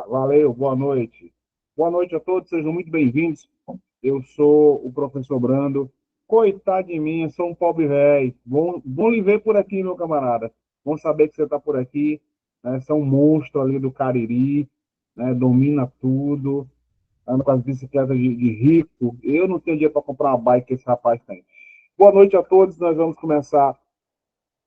Valeu, boa noite. Boa noite a todos, sejam muito bem-vindos. Eu sou o professor Brando. Coitado de mim, eu sou um pobre velho. Bom lhe ver por aqui, meu camarada. Bom saber que você está por aqui. Né? Você é um monstro ali do Cariri, né? Domina tudo, anda com as bicicletas de rico. Eu não tenho dinheiro para comprar uma bike que esse rapaz tem. Boa noite a todos, nós vamos começar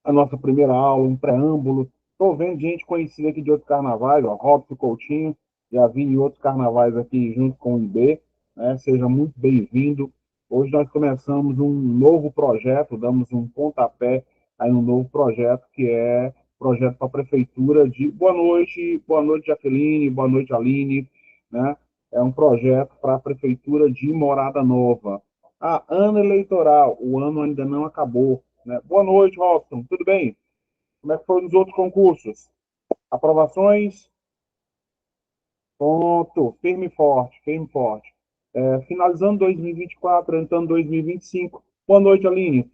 a nossa primeira aula, um preâmbulo. Estou vendo gente conhecida aqui de outros carnavais, ó, Robson Coutinho, já vi em outros carnavais aqui junto com o IB, né? Seja muito bem-vindo. Hoje nós começamos um novo projeto, damos um pontapé aí um novo projeto, que é projeto para a Prefeitura de... Boa noite, Jaqueline, boa noite, Aline, né? É um projeto para a Prefeitura de Morada Nova. Ano eleitoral, o ano ainda não acabou, né? Boa noite, Robson. Tudo bem? Como é que foram os outros concursos? Aprovações? Ponto. Firme e forte, firme e forte. Finalizando 2024, entrando 2025. Boa noite, Aline.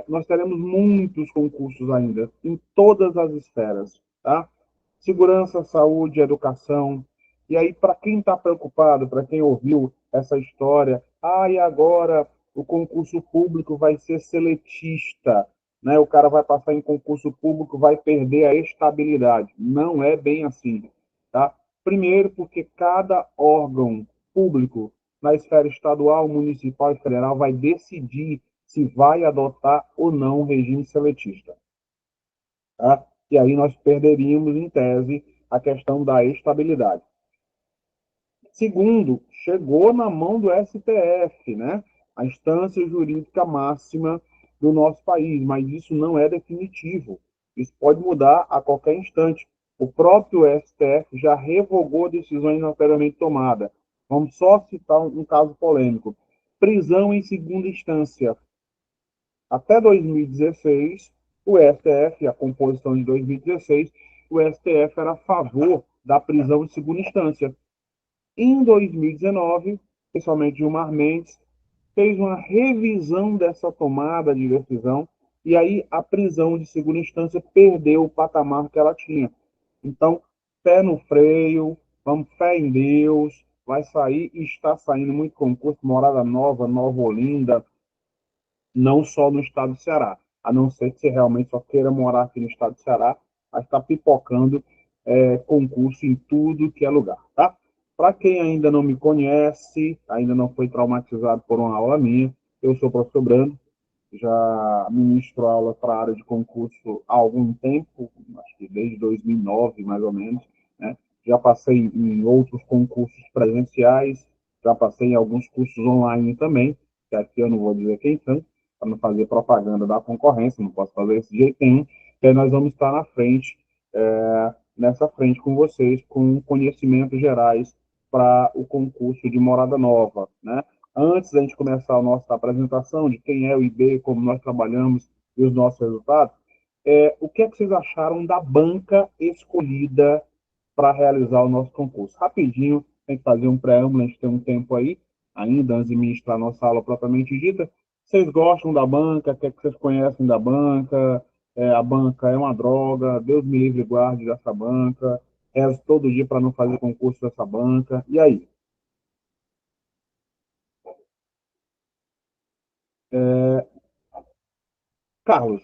Nós teremos muitos concursos ainda, em todas as esferas, tá? Segurança, saúde, educação. E aí, para quem está preocupado, para quem ouviu essa história, e agora o concurso público vai ser seletista, né? O cara vai passar em concurso público, vai perder a estabilidade. Não é bem assim, tá? Primeiro, porque cada órgão público na esfera estadual, municipal e federal vai decidir se vai adotar ou não o regime seletista. Tá? E aí nós perderíamos, em tese, a questão da estabilidade. Segundo, chegou na mão do STF, né? A instância jurídica máxima do nosso país, mas isso não é definitivo. Isso pode mudar a qualquer instante. O próprio STF já revogou decisões anteriormente tomadas. Vamos só citar um caso polêmico. Prisão em segunda instância. Até 2016, o STF, a composição de 2016, o STF era a favor da prisão em segunda instância. Em 2019, principalmente Gilmar Mendes, fez uma revisão dessa tomada de decisão e aí a prisão de segunda instância perdeu o patamar que ela tinha. Então, pé no freio, vamos fé em Deus, vai sair e está saindo muito concurso, Morada Nova, Nova Olinda, não só no estado do Ceará, a não ser que você realmente só queira morar aqui no estado do Ceará, mas está pipocando concurso em tudo que é lugar, tá? Para quem ainda não me conhece, ainda não foi traumatizado por uma aula minha, eu sou o professor Brando, já ministro aula para a área de concurso há algum tempo, acho que desde 2009, mais ou menos, né? Já passei em outros concursos presenciais, já passei em alguns cursos online também, que aqui eu não vou dizer quem são, para não fazer propaganda da concorrência, não posso fazer esse jeito nenhum, que aí nós vamos estar na frente, nessa frente com vocês, com conhecimentos gerais para o concurso de Morada Nova, né? Antes da gente começar a nossa apresentação de quem é o IB, como nós trabalhamos e os nossos resultados, o que é que vocês acharam da banca escolhida para realizar o nosso concurso? Rapidinho, tem que fazer um preâmbulo, a gente tem um tempo aí, ainda antes de ministrar a nossa aula propriamente dita. Vocês gostam da banca? O que é que vocês conhecem da banca? A banca é uma droga, Deus me livre e guarde dessa banca, rezo todo dia para não fazer concurso dessa banca. E aí? Carlos,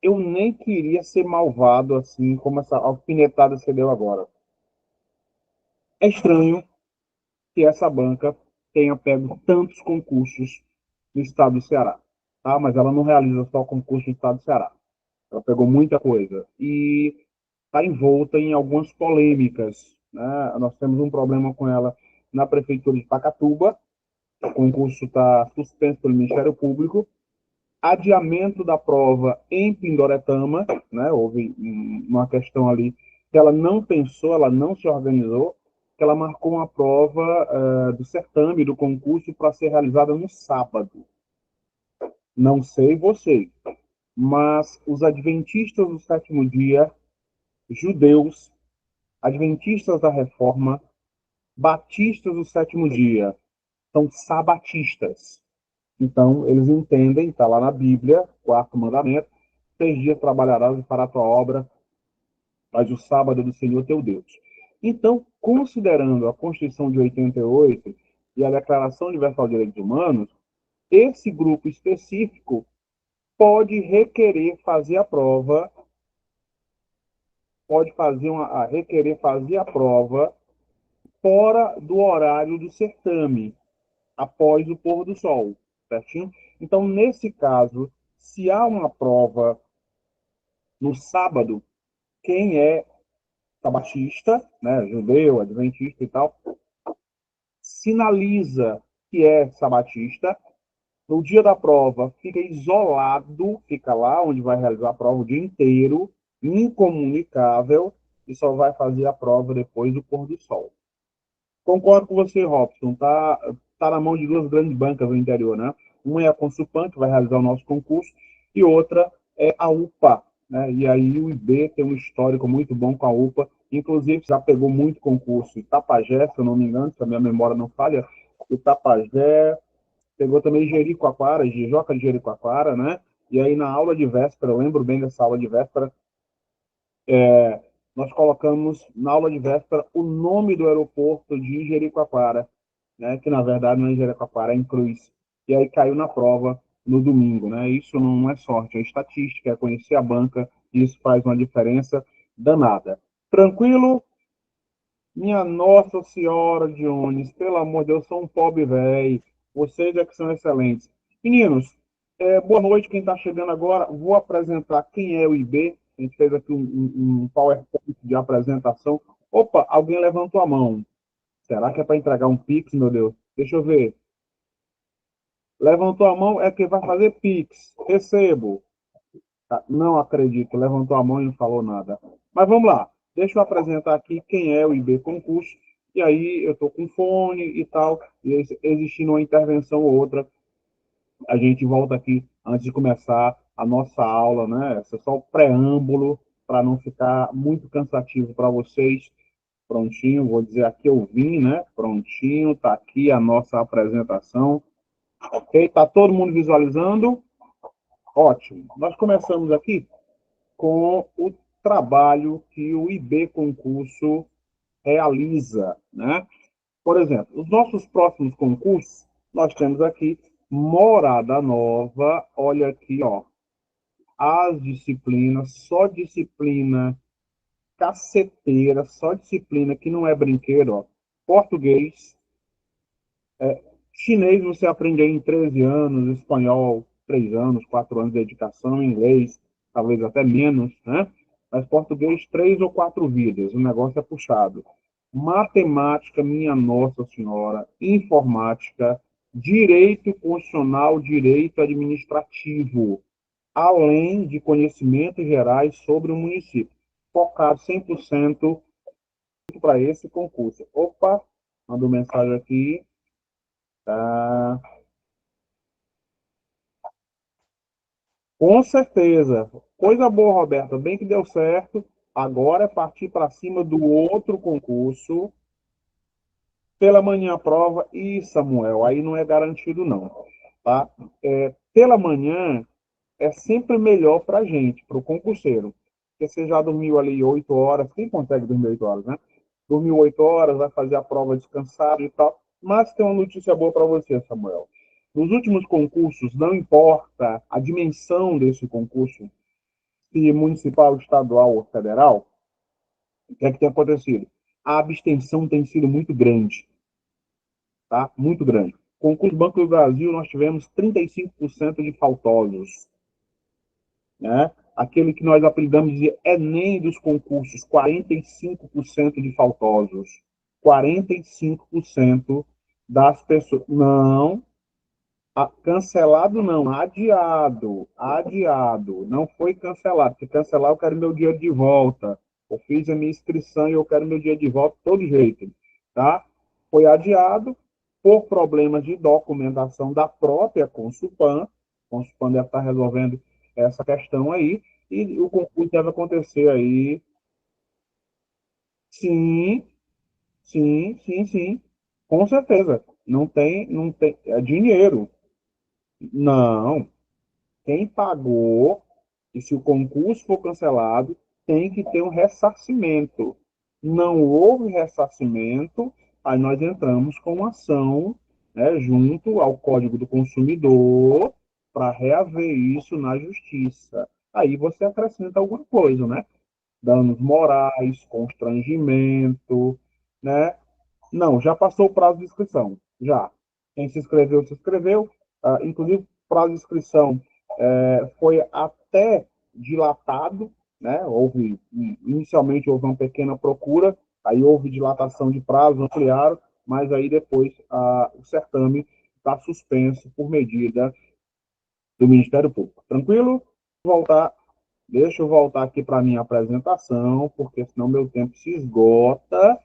eu nem queria ser malvado assim como essa alfinetada você deu agora. É estranho que essa banca tenha pego tantos concursos no estado do Ceará, tá? Mas ela não realiza só concurso no estado do Ceará. Ela pegou muita coisa e está envolta em algumas polêmicas, né? Nós temos um problema com ela na prefeitura de Pacatuba. O concurso está suspenso pelo Ministério Público, adiamento da prova em Pindoretama, né? Houve uma questão ali que ela não pensou, ela não se organizou, que ela marcou uma prova do certame, do concurso, para ser realizada no sábado. Não sei você, mas os adventistas do sétimo dia, judeus, adventistas da reforma, batistas do sétimo dia, são sabatistas. Então, eles entendem, está lá na Bíblia, quarto mandamento, 6 dias trabalharás e fará a tua obra, mas o sábado é do Senhor teu Deus. Então, considerando a Constituição de 88 e a Declaração Universal de Direitos Humanos, esse grupo específico pode requerer fazer a prova, requerer fazer a prova fora do horário do certame, após o pôr do sol, certinho? Então, nesse caso, se há uma prova no sábado, quem é sabatista, né, judeu, adventista e tal, sinaliza que é sabatista. No dia da prova, fica isolado, fica lá onde vai realizar a prova o dia inteiro, incomunicável, e só vai fazer a prova depois do pôr do sol. Concordo com você, Robson. Tá na mão de duas grandes bancas no interior, né? Uma é a Consulpan, que vai realizar o nosso concurso, e outra é a UPA, né? E aí o IB tem um histórico muito bom com a UPA, inclusive já pegou muito concurso. Itapajé, se eu não me engano, se a minha memória não falha, Itapajé, pegou também Jericoacoara, Jijoca de Jericoacoara, né? E aí na aula de véspera, eu lembro bem dessa aula de véspera, nós colocamos na aula de véspera o nome do aeroporto de Jericoacoara, né? Que na verdade não é Jericoacoara, é em Cruz. E aí caiu na prova no domingo, né? Isso não é sorte, é estatística, é conhecer a banca, e isso faz uma diferença danada. Tranquilo? Minha Nossa Senhora, Dionis, pelo amor de Deus, sou um pobre velho. Vocês é que são excelentes. Meninos, boa noite. Quem está chegando agora, vou apresentar quem é o IB. A gente fez aqui um PowerPoint de apresentação. Opa, alguém levantou a mão. Será que é para entregar um Pix, meu Deus? Deixa eu ver. Levantou a mão é quem vai fazer Pix. Recebo. Não acredito, levantou a mão e não falou nada. Mas vamos lá, deixa eu apresentar aqui quem é o IB Concurso, e aí eu estou com fone e tal, e existindo uma intervenção ou outra, a gente volta aqui antes de começar a nossa aula, né? Esse é só o preâmbulo, para não ficar muito cansativo para vocês. Prontinho, vou dizer aqui eu vim, né? Prontinho, está aqui a nossa apresentação. Ok? Está todo mundo visualizando? Ótimo. Nós começamos aqui com o trabalho que o IB Concurso realiza, né? Por exemplo, os nossos próximos concursos, nós temos aqui Morada Nova, olha aqui, ó, as disciplinas, só disciplina caceteira, só disciplina que não é brinquedo, ó. Português, chinês você aprende em 13 anos, espanhol 3 anos, 4 anos de dedicação, inglês talvez até menos, né? Mas português 3 ou 4 vidas, o negócio é puxado. Matemática, minha Nossa Senhora, informática, direito constitucional, direito administrativo, além de conhecimentos gerais sobre o município, focado 100% para esse concurso. Opa, mandou mensagem aqui. Tá. Com certeza. Coisa boa, Roberta. Bem que deu certo. Agora é partir para cima do outro concurso. Pela manhã a prova. E, Samuel, aí não é garantido, não. Tá? Pela manhã é sempre melhor para a gente, para o concurseiro. Porque você já dormiu ali 8 horas. Quem consegue dormir 8 horas, né? Dormiu 8 horas, vai fazer a prova descansado e tal. Mas tem uma notícia boa para você, Samuel. Nos últimos concursos, não importa a dimensão desse concurso, se municipal, estadual ou federal, o que é que tem acontecido? A abstenção tem sido muito grande, tá? Muito grande. Concurso Banco do Brasil, nós tivemos 35% de faltosos, né? Aquele que nós apelidamos de Enem dos concursos, 45% de faltosos. 45% das pessoas. Não, cancelado não, adiado, adiado. Não foi cancelado, porque cancelar eu quero meu dinheiro de volta. Eu fiz a minha inscrição e eu quero meu dinheiro de volta de todo jeito, tá? Foi adiado por problemas de documentação da própria Consulpan. A Consulpan deve estar resolvendo essa questão aí, e o concurso deve acontecer aí. Sim, sim, sim, sim. Com certeza. Não tem, é dinheiro. Não, quem pagou, e se o concurso for cancelado, tem que ter um ressarcimento. não houve ressarcimento, aí nós entramos com uma ação, né, junto ao Código do Consumidor para reaver isso na justiça. Aí você acrescenta alguma coisa, né? Danos morais, constrangimento, né? Não, já passou o prazo de inscrição. Já. Quem se inscreveu, se inscreveu. Inclusive, o prazo de inscrição foi até dilatado, né? Inicialmente houve uma pequena procura, aí houve dilatação de prazo, ampliaram, mas aí depois o certame está suspenso por medida do Ministério Público. Tranquilo? Voltar Deixa eu voltar aqui para a minha apresentação, porque senão meu tempo se esgota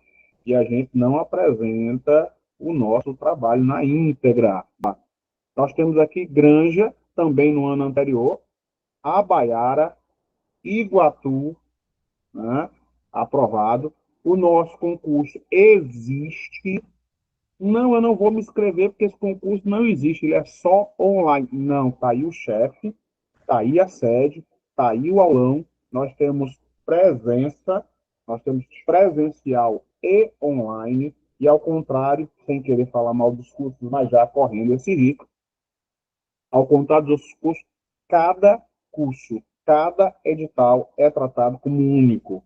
e a gente não apresenta o nosso trabalho na íntegra. Nós temos aqui Granja, também no ano anterior, Abaiara, Iguatu, né, aprovado. O nosso concurso existe. Não, eu não vou me inscrever porque esse concurso não existe, ele é só online. Não, tá aí o chefe, está aí a sede, está aí o aulão, nós temos presença, nós temos presencial e online, e ao contrário, sem querer falar mal dos cursos, mas já correndo esse risco, ao contrário dos outros cursos, cada curso, cada edital é tratado como único.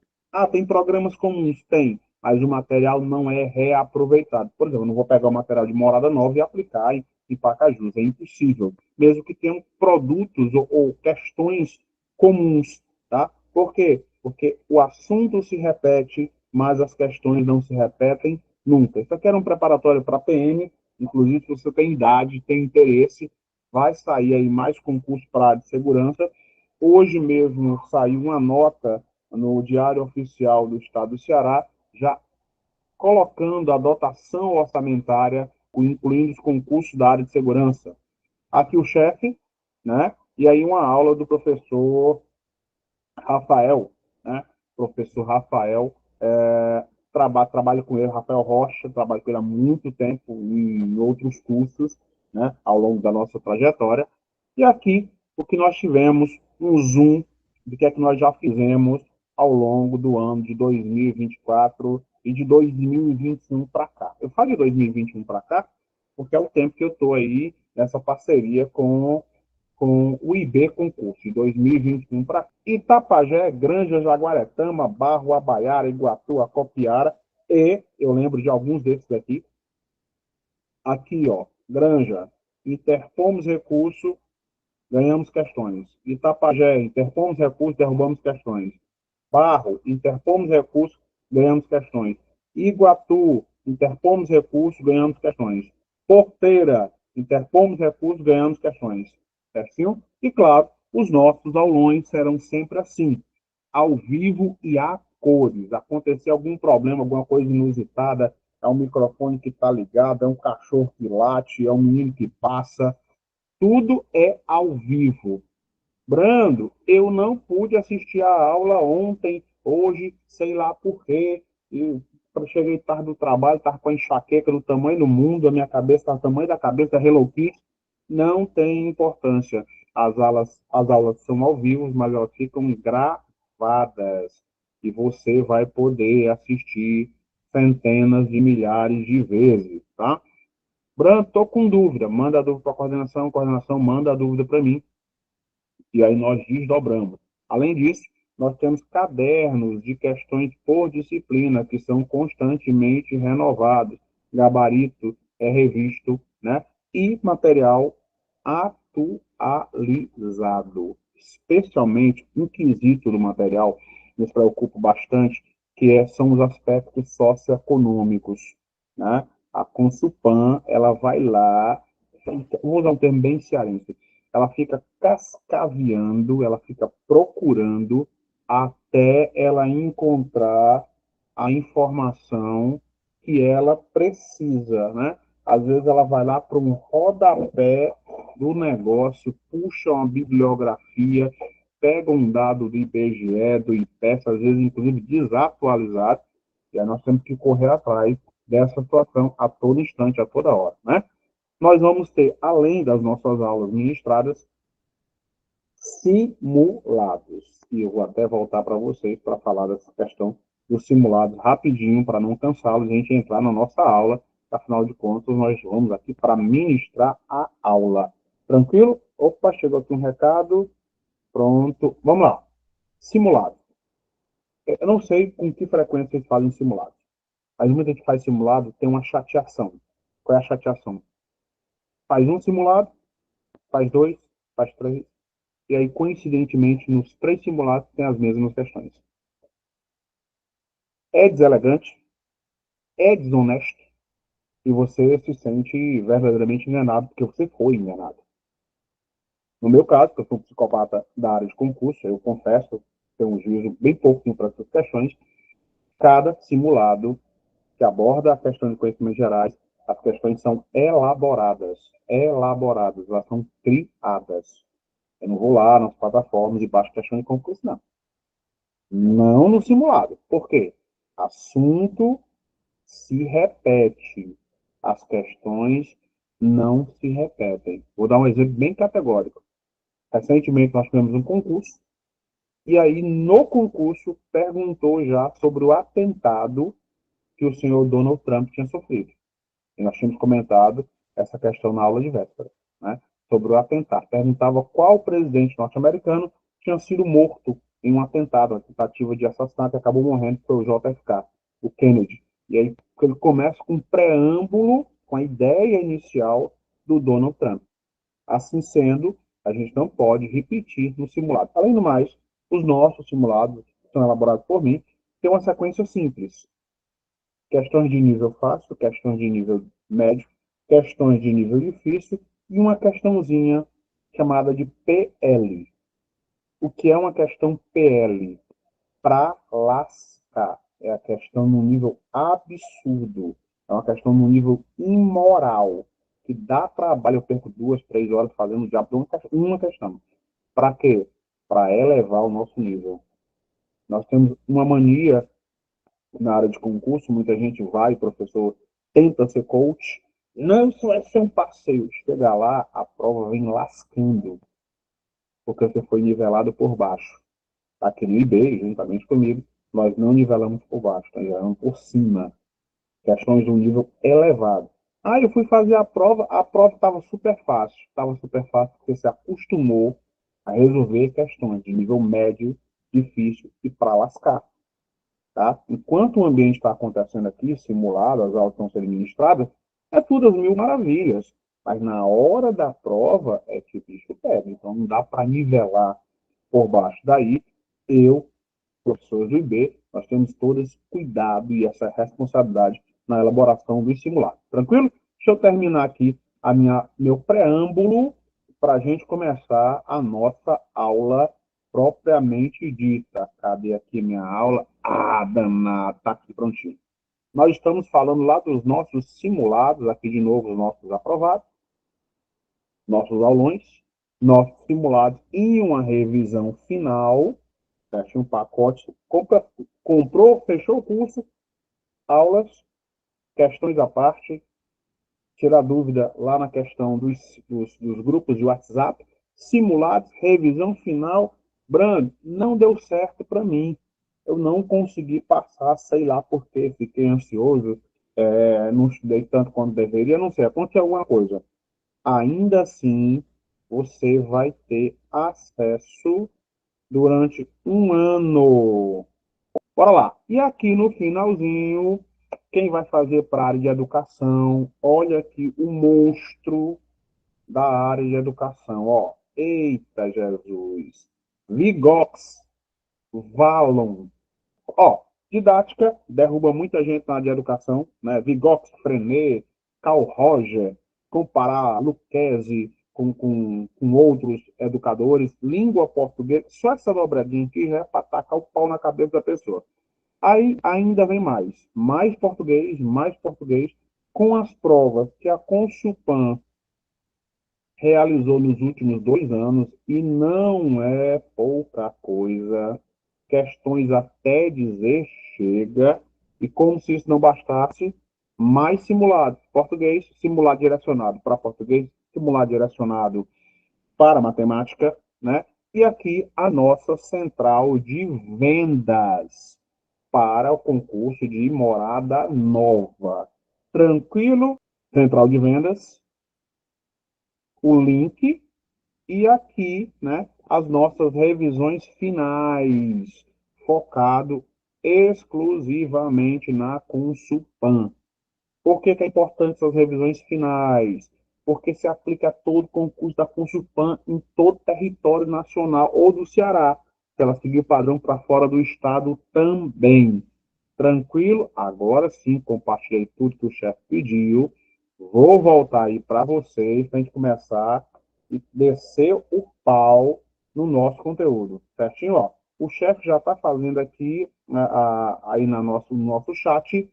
Tem programas comuns? Tem, mas o material não é reaproveitado. Por exemplo, eu não vou pegar o material de Morada Nova e aplicar em Pacajus, é impossível. Mesmo que tenham produtos ou questões comuns, tá? Por quê? Porque o assunto se repete, mas as questões não se repetem nunca. Isso aqui era um preparatório para PM, inclusive se você tem idade, tem interesse, vai sair aí mais concurso para a área de segurança. Hoje mesmo saiu uma nota no Diário Oficial do Estado do Ceará, já colocando a dotação orçamentária, incluindo os concursos da área de segurança. Aqui o chefe, né? E aí uma aula do professor Rafael, né? Professor Rafael, trabalho com ele, Rafael Rocha, trabalho com ele há muito tempo em outros cursos, né? Ao longo da nossa trajetória. E aqui, o que nós tivemos, um zoom do que é que nós já fizemos ao longo do ano de 2024 e de 2021 para cá. Eu falo de 2021 para cá porque é o tempo que eu estou aí nessa parceria com o IB Concurso, de 2021 para Itapajé, Granja, Jaguaretama, Barro, Abaiara, Iguatu, Acopiara, e eu lembro de alguns desses aqui. Aqui, ó, Granja, interpomos recurso, ganhamos questões. Itapajé, interpomos recurso, derrubamos questões. Barro, interpomos recurso, ganhamos questões. Iguatu, interpomos recurso, ganhamos questões. Porteira, interpomos recurso, ganhamos questões. Certinho? E, claro, os nossos aulões serão sempre assim, ao vivo e a cores. Acontecer algum problema, alguma coisa inusitada, é um microfone que está ligado, é um cachorro que late, é um menino que passa, tudo é ao vivo. Brando, eu não pude assistir a aula ontem, hoje, sei lá por quê. Eu cheguei tarde do trabalho, estava com a enxaqueca do tamanho do mundo, a minha cabeça está do tamanho da cabeça da Hello Kitty. Não tem importância. As aulas são ao vivo, mas elas ficam gravadas. E você vai poder assistir centenas de milhares de vezes, tá? Brando, estou com dúvida. Manda a dúvida para a coordenação manda a dúvida para mim e aí nós desdobramos. Além disso, nós temos cadernos de questões por disciplina, que são constantemente renovados. Gabarito é revisto, né? E material atualizado. Especialmente um quesito do material nos preocupa bastante, são os aspectos socioeconômicos, né? A Consupan, ela vai lá, vou usar um termo bem cearense, ela fica cascaveando, ela fica procurando até ela encontrar a informação que ela precisa, né? Às vezes ela vai lá para um rodapé do negócio, puxa uma bibliografia, pega um dado do IBGE, do IPES, às vezes inclusive desatualizado, e aí nós temos que correr atrás dessa situação a todo instante, a toda hora, né? Nós vamos ter, além das nossas aulas ministradas, simulados. E eu vou até voltar para vocês para falar dessa questão os simulados rapidinho para não cansá-los e a gente entrar na nossa aula. Afinal de contas, nós vamos aqui para ministrar a aula. Tranquilo? Opa, chegou aqui um recado. Pronto. Vamos lá. Simulado. Eu não sei com que frequência vocês fazem simulado. Às vezes a gente faz simulado, tem uma chateação. Qual é a chateação? Faz um simulado, faz dois, faz três, e aí, coincidentemente, nos três simulados tem as mesmas questões. É deselegante, é desonesto, e você se sente verdadeiramente enganado, porque você foi enganado. No meu caso, que eu sou um psicopata da área de concurso, eu confesso, tenho um juízo bem pouquinho para essas questões, cada simulado que aborda a questão de conhecimentos gerais, as questões são elaboradas, elas são criadas. Eu não vou lá nas plataformas e baixo questão de concurso, não. Não no simulado. Por quê? Assunto se repete. As questões não se repetem. Vou dar um exemplo bem categórico. Recentemente nós tivemos um concurso, e aí no concurso perguntou já sobre o atentado que o senhor Donald Trump tinha sofrido. E nós tínhamos comentado essa questão na aula de véspera, né? Sobre o atentado. Perguntava qual presidente norte-americano tinha sido morto em um atentado, uma tentativa de assassinato, e acabou morrendo, foi o JFK, o Kennedy. E aí ele começa com um preâmbulo, com a ideia inicial do Donald Trump. Assim sendo, a gente não pode repetir no simulado. Além do mais, os nossos simulados, que são elaborados por mim, têm uma sequência simples. Questões de nível fácil, questões de nível médio, questões de nível difícil e uma questãozinha chamada de PL. O que é uma questão PL? Para lascar. É a questão no nível absurdo. É uma questão no nível imoral. Que dá trabalho, eu perco 2, 3 horas fazendo o diabo de uma questão. Para quê? Para elevar o nosso nível. Nós temos uma mania na área de concurso, muita gente vai, professor tenta ser coach. Não, isso vai ser um passeio. Chega lá, a prova vem lascando, porque você foi nivelado por baixo. Aqui no IB, juntamente comigo, nós não nivelamos por baixo, nós nivelamos por cima. Questões de um nível elevado. Ah, eu fui fazer a prova estava super fácil. Estava super fácil porque se acostumou a resolver questões de nível médio, difícil e para lascar. Tá? Enquanto o ambiente está acontecendo aqui, simulado, as aulas estão sendo ministradas, é tudo as mil maravilhas. Mas na hora da prova é que o bicho pega. Então não dá para nivelar por baixo. Daí, eu, professor do IB, nós temos todo esse cuidado e essa responsabilidade na elaboração do simulado. Tranquilo? Deixa eu terminar aqui meu preâmbulo para a gente começar a nossa aula propriamente dita. Cadê aqui minha aula? Ah, danado, está aqui prontinho. Nós estamos falando lá dos nossos simulados, aqui de novo os nossos aprovados, nossos aulões, nossos simulados e uma revisão final. Fecha um pacote, comprou, fechou o curso, aulas, questões à parte, tirar dúvida lá na questão dos grupos de WhatsApp, simulados, revisão final. Brando, não deu certo para mim. Eu não consegui passar, sei lá por quê, fiquei ansioso, não estudei tanto quanto deveria, não sei, aconteceu alguma coisa. Ainda assim, você vai ter acesso durante um ano. Bora lá. E aqui no finalzinho, quem vai fazer para a área de educação? Olha aqui o monstro da área de educação, ó. Eita, Jesus. Vigox, Valon. Ó, didática derruba muita gente na área de educação, né? Vigox, Frenet, Carl Roger, comparar Lucchesi com outros educadores, língua portuguesa, só essa dobradinha aqui já é para tacar o pau na cabeça da pessoa. Aí ainda vem mais português, com as provas que a Consulpan realizou nos últimos 2 anos, e não é pouca coisa, questões até dizer chega, e como se isso não bastasse, mais simulados. Português, simulado direcionado para português, simulado direcionado para matemática, né? E aqui a nossa central de vendas. para o concurso de morada nova. Tranquilo? Central de vendas, o link e aqui, né, as nossas revisões finais, focado exclusivamente na Consulpan. Por que que é importante essas revisões finais? Porque se aplica a todo concurso da Consulpan em todo o território nacional ou do Ceará. Se ela seguir o padrão para fora do estado também. Tranquilo? Agora sim, compartilhei tudo que o chefe pediu. Vou voltar aí para vocês, para a gente começar e descer o pau no nosso conteúdo. Certinho? Ó, o chefe já está fazendo aqui, né, aí no nosso chat.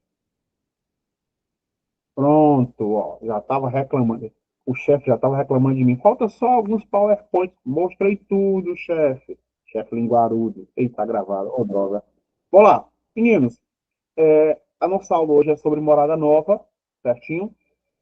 Pronto, ó, já estava reclamando. O chefe já estava reclamando de mim. Falta só alguns PowerPoints. Mostrei tudo, chefe. Chefe linguarudo. Eita, tá gravado. Ô, droga. Vamos lá. Meninos, a nossa aula hoje é sobre Morada Nova, certinho?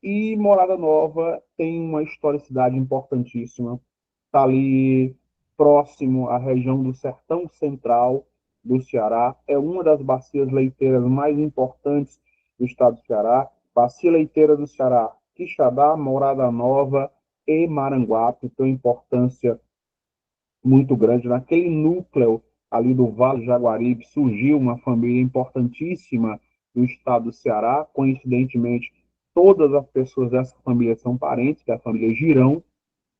E Morada Nova tem uma historicidade importantíssima. Está ali próximo à região do Sertão Central do Ceará. É uma das bacias leiteiras mais importantes do estado do Ceará. Bacia leiteira do Ceará, Quixadá, Morada Nova e Maranguape tem importância muito grande. Naquele núcleo ali do Vale do Jaguaribe surgiu uma família importantíssima do estado do Ceará. Coincidentemente, todas as pessoas dessa família são parentes, que é a família Girão.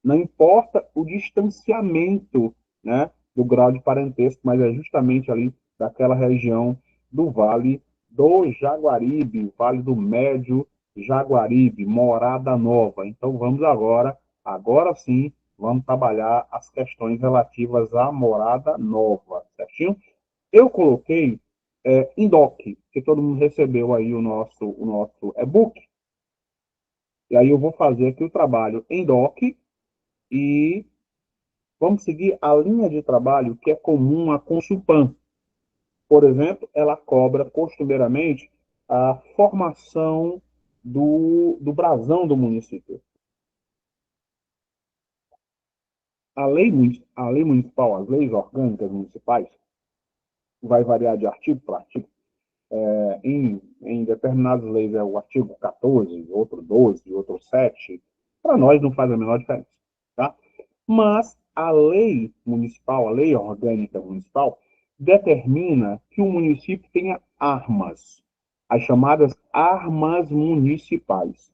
Não importa o distanciamento, né, do grau de parentesco, mas é justamente ali daquela região do Vale do Jaguaribe, Vale do Médio Jaguaribe, Morada Nova. Então vamos agora sim, vamos trabalhar as questões relativas à Morada Nova, certinho? Eu coloquei em doc, que todo mundo recebeu aí o nosso e-book, e aí eu vou fazer aqui o trabalho em doc e vamos seguir a linha de trabalho que é comum à Consulpan. Por exemplo, ela cobra costumeiramente a formação do brasão do município. A lei municipal, as leis orgânicas municipais, vai variar de artigo para artigo. Em determinadas leis é o artigo 14, outro 12, outro 7. Para nós não faz a menor diferença. Tá? Mas a lei municipal, a lei orgânica municipal, determina que o município tenha armas, as chamadas armas municipais.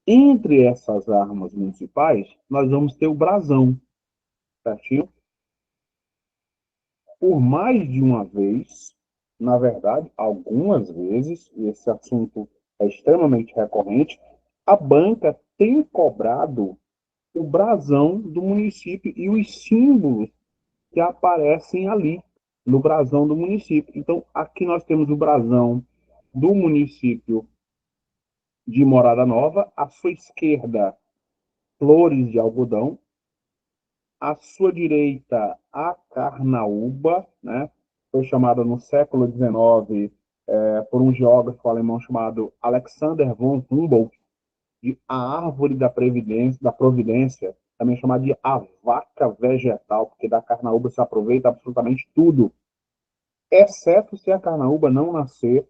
Entre essas armas municipais, nós vamos ter o brasão, certinho? Por mais de uma vez, na verdade, algumas vezes, e esse assunto é extremamente recorrente, a banca tem cobrado o brasão do município e os símbolos que aparecem ali no brasão do município. Então, aqui nós temos o brasão do município de Morada Nova, à sua esquerda, flores de algodão, à sua direita, a carnaúba, né? Foi chamada no século XIX por um geógrafo alemão chamado Alexander von Humboldt de a árvore da providência, também chamada de a vaca vegetal, porque da carnaúba se aproveita absolutamente tudo, exceto se a carnaúba não nascer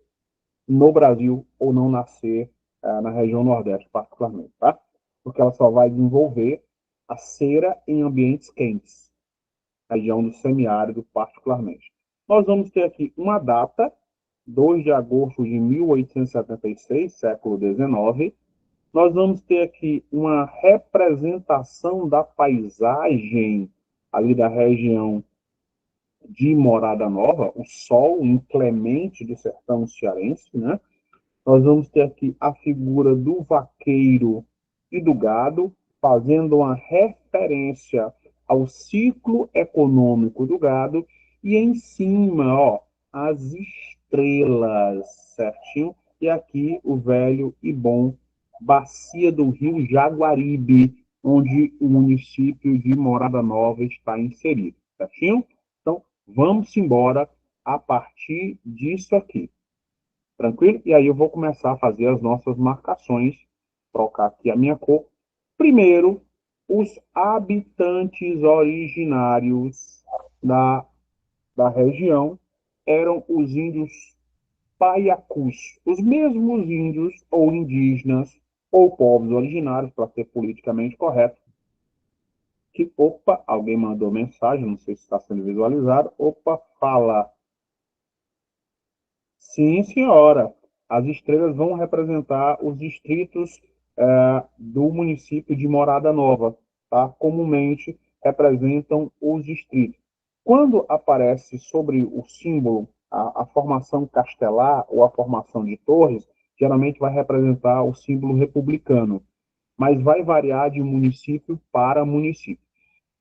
no Brasil ou não nascer na região Nordeste, particularmente, tá? Porque ela só vai desenvolver a cera em ambientes quentes, região do semiárido, particularmente. Nós vamos ter aqui uma data, 2 de agosto de 1876, século XIX. Nós vamos ter aqui uma representação da paisagem ali da região de Morada Nova, o sol inclemente do sertão cearense, né? Nós vamos ter aqui a figura do vaqueiro e do gado, fazendo uma referência ao ciclo econômico do gado, e em cima, ó, as estrelas, certinho? E aqui o velho e bom bacia do Rio Jaguaribe, onde o município de Morada Nova está inserido, certinho? Então, vamos embora a partir disso aqui. Tranquilo? E aí eu vou começar a fazer as nossas marcações, trocar aqui a minha cor. Primeiro, os habitantes originários da região. eram os índios paiacus, os mesmos índios ou indígenas ou povos originários, para ser politicamente correto, que, opa, alguém mandou mensagem, não sei se está sendo visualizado, opa, fala. Sim, senhora. As estrelas vão representar os distritos do município de Morada Nova, tá? Comumente representam os distritos. Quando aparece sobre o símbolo a formação castelar ou a formação de torres, geralmente vai representar o símbolo republicano, mas vai variar de município para município.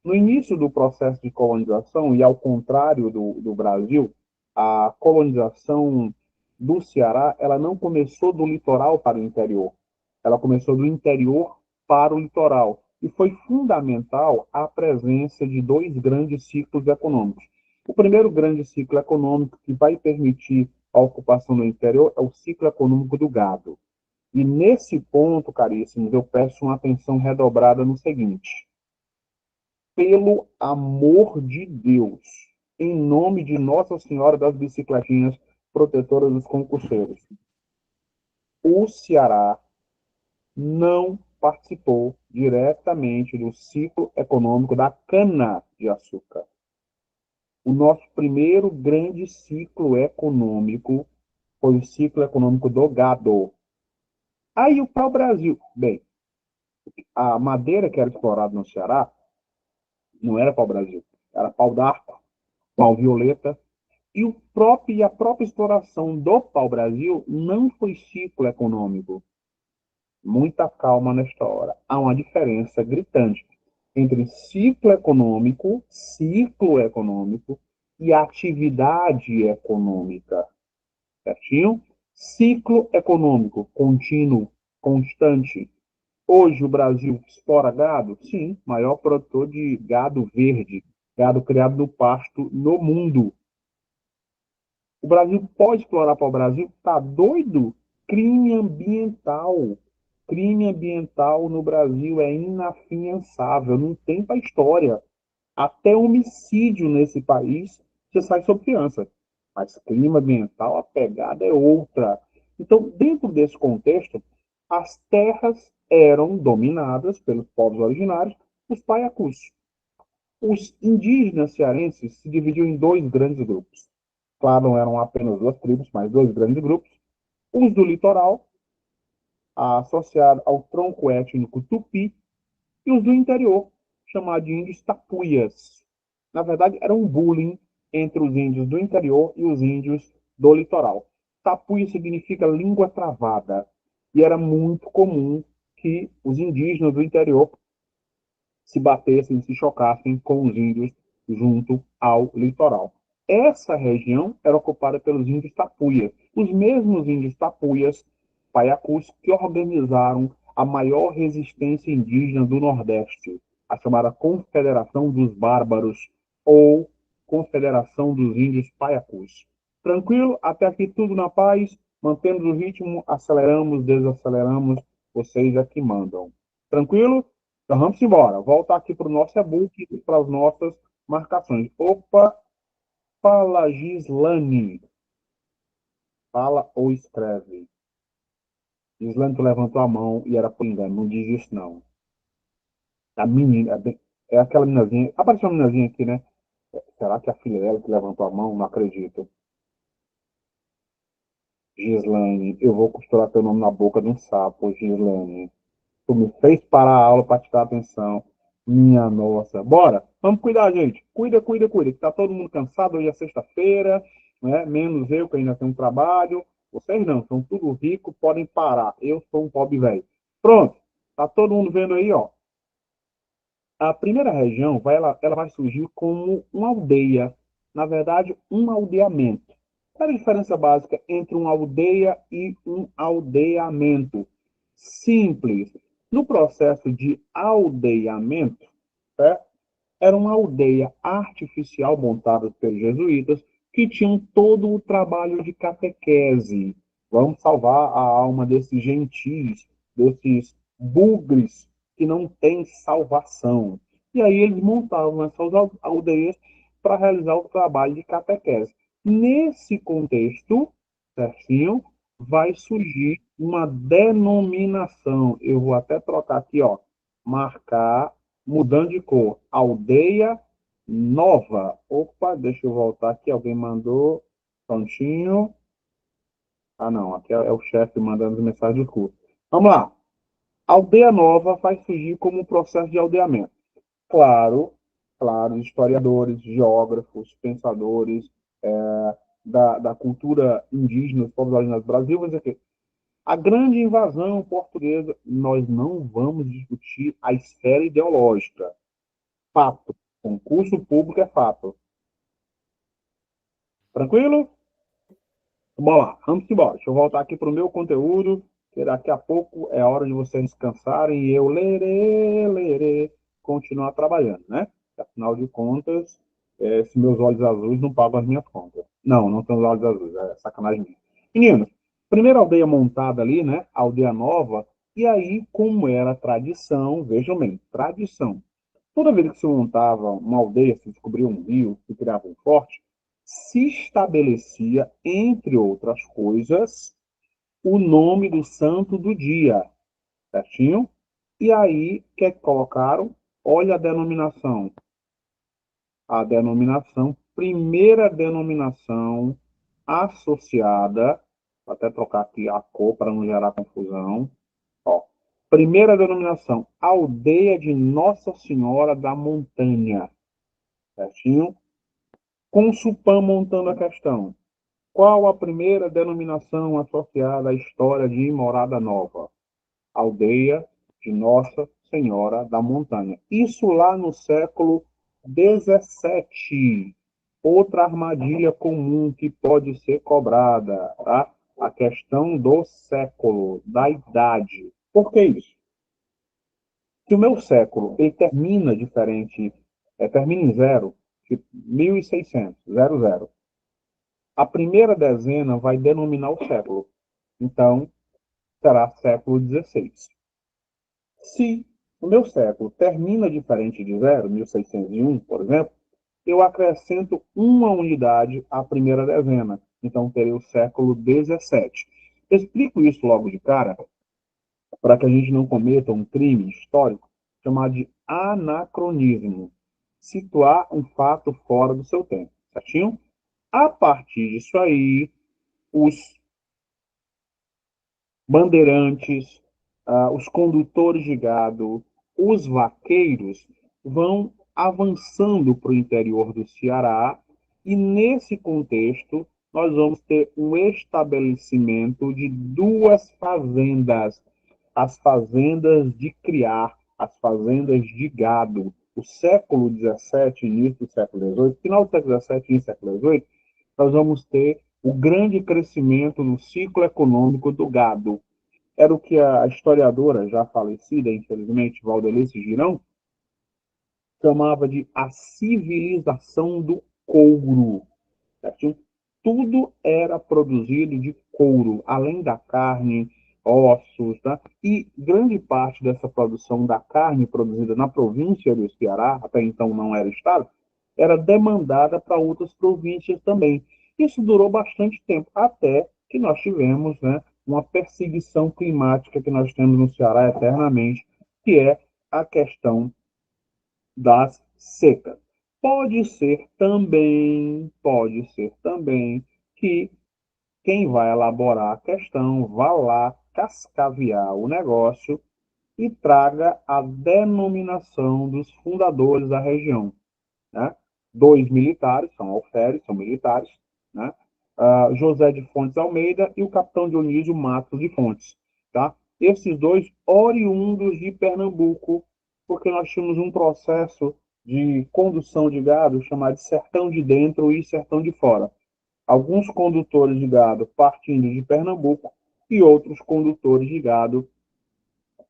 No início do processo de colonização, e ao contrário do Brasil, a colonização do Ceará ela não começou do litoral para o interior, ela começou do interior para o litoral. E foi fundamental a presença de dois grandes ciclos econômicos. O primeiro grande ciclo econômico que vai permitir a ocupação do interior é o ciclo econômico do gado. E nesse ponto, caríssimos, eu peço uma atenção redobrada no seguinte: pelo amor de Deus, em nome de Nossa Senhora das Bicicletinhas, protetora dos concurseiros, o Ceará não participou diretamente do ciclo econômico da cana-de-açúcar. O nosso primeiro grande ciclo econômico foi o ciclo econômico do gado. Aí o pau-brasil. Bem, a madeira que era explorada no Ceará não era pau-brasil, era pau-d'arco, pau-violeta. E a própria exploração do pau-brasil não foi ciclo econômico. Muita calma nesta hora. Há uma diferença gritante entre ciclo econômico e atividade econômica. Certinho? Ciclo econômico contínuo, constante. Hoje o Brasil explora gado? Sim, maior produtor de gado verde, gado criado no pasto no mundo. O Brasil pode explorar para o Brasil? Tá doido? Crime ambiental. Crime ambiental no Brasil é inafiançável, não tem para história. Até homicídio nesse país você sai sob fiança. Mas crime ambiental, a pegada é outra. Então, dentro desse contexto, as terras eram dominadas pelos povos originários, os paiacus. Os indígenas cearenses se dividiam em dois grandes grupos. Claro, não eram apenas duas tribos, mas dois grandes grupos. Os do litoral, associados ao tronco étnico tupi, e os do interior, chamados de índios tapuias. Na verdade, era um bullying entre os índios do interior e os índios do litoral. Tapuia significa língua travada, e era muito comum que os indígenas do interior se batessem, se chocassem com os índios junto ao litoral. Essa região era ocupada pelos índios tapuias, os mesmos índios tapuias, paiacus, que organizaram a maior resistência indígena do Nordeste, a chamada Confederação dos Bárbaros ou Confederação dos Índios Paiacus. Tranquilo? Até aqui tudo na paz, mantendo o ritmo, aceleramos, desaceleramos, vocês é que mandam. Tranquilo? Então vamos embora. Voltar aqui para o nosso e-book e para as nossas marcações. Opa, fala Gislane. Fala ou escreve. Gislane, tu levantou a mão e era por engano. Não diz isso, não. A menina, é aquela meninazinha. Apareceu uma meninazinha aqui, né? Será que é a filha dela que levantou a mão? Não acredito. Gislane, eu vou costurar teu nome na boca de um sapo, Gislane. Tu me fez parar a aula para te dar atenção. Minha nossa. Bora. Vamos cuidar, gente. Cuida, cuida, cuida. Que tá todo mundo cansado. Hoje é sexta-feira, né? Menos eu, que ainda tenho um trabalho. Vocês não, são tudo rico, podem parar. Eu sou um pobre velho. Pronto. Tá todo mundo vendo aí, ó. A primeira região, ela vai surgir como uma aldeia. Na verdade, um aldeamento. Qual é a diferença básica entre uma aldeia e um aldeamento? Simples. No processo de aldeamento, certo? Era uma aldeia artificial montada pelos jesuítas que tinham todo o trabalho de catequese. Vamos salvar a alma desses gentis, desses bugres que não têm salvação. E aí eles montavam essas aldeias para realizar o trabalho de catequese. Nesse contexto, certinho, vai surgir uma denominação. Eu vou até trocar aqui, ó, marcar, mudando de cor, aldeia nova. Opa, deixa eu voltar aqui, alguém mandou, prontinho. Ah, não, aqui é o chefe mandando mensagem de curso. Vamos lá. Aldeia nova vai surgir como um processo de aldeamento. Claro, claro, historiadores, geógrafos, pensadores da cultura indígena, dos povos originários do Brasil, vão dizer que a grande invasão portuguesa, nós não vamos discutir a esfera ideológica. Fato. Concurso público é fato. Tranquilo? Bora lá, vamos embora. Deixa eu voltar aqui para o meu conteúdo, que daqui a pouco é hora de vocês descansarem e eu lerê, continuar trabalhando, né? Afinal de contas, se meus olhos azuis não pagam as minhas contas. Não, não são os olhos azuis, é sacanagem minha. Meninos, primeira aldeia montada ali, né? Aldeia nova, e aí, como era tradição, vejam bem, tradição. Toda vez que se montava uma aldeia, se descobria um rio, se criava um forte, se estabelecia, entre outras coisas, o nome do santo do dia, certinho? E aí, o que é que colocaram? Olha a denominação, primeira denominação associada, vou até trocar aqui a cor para não gerar confusão, ó. Primeira denominação, Aldeia de Nossa Senhora da Montanha, certinho? Com Supã montando a questão. Qual a primeira denominação associada à história de Morada Nova? Aldeia de Nossa Senhora da Montanha. Isso lá no século XVII. Outra armadilha comum que pode ser cobrada, tá? A questão do século, da idade. Por que isso? Se o meu século ele termina diferente, termina em zero, tipo 1600, 00, a primeira dezena vai denominar o século. Então, será século XVI. Se o meu século termina diferente de zero, 1601, por exemplo, eu acrescento uma unidade à primeira dezena. Então, terei o século XVII. Explico isso logo de cara, para que a gente não cometa um crime histórico chamado de anacronismo. Situar um fato fora do seu tempo, certinho? A partir disso aí, os bandeirantes, os condutores de gado, os vaqueiros vão avançando para o interior do Ceará e, nesse contexto, nós vamos ter um estabelecimento de duas fazendas, as fazendas de criar, as fazendas de gado. O século XVII, início do século XVIII, final do século XVII, início do século XVIII, nós vamos ter o grande crescimento no ciclo econômico do gado. Era o que a historiadora, já falecida, infelizmente, Valdelice Girão, chamava de a civilização do couro. Certo? Tudo era produzido de couro, além da carne, ossos, tá? E grande parte dessa produção da carne produzida na província do Ceará, até então não era estado, era demandada para outras províncias também. Isso durou bastante tempo, até que nós tivemos, né, uma perseguição climática que nós temos no Ceará eternamente, que é a questão das secas. Pode ser também que quem vai elaborar a questão vá lá cascaviar o negócio e traga a denominação dos fundadores da região, né? Dois militares, são alferes, são militares, né? José de Fontes Almeida e o capitão Dionísio Matos de Fontes, tá? Esses dois oriundos de Pernambuco, porque nós tínhamos um processo de condução de gado chamado de sertão de dentro e sertão de fora. Alguns condutores de gado partindo de Pernambuco e outros condutores de gado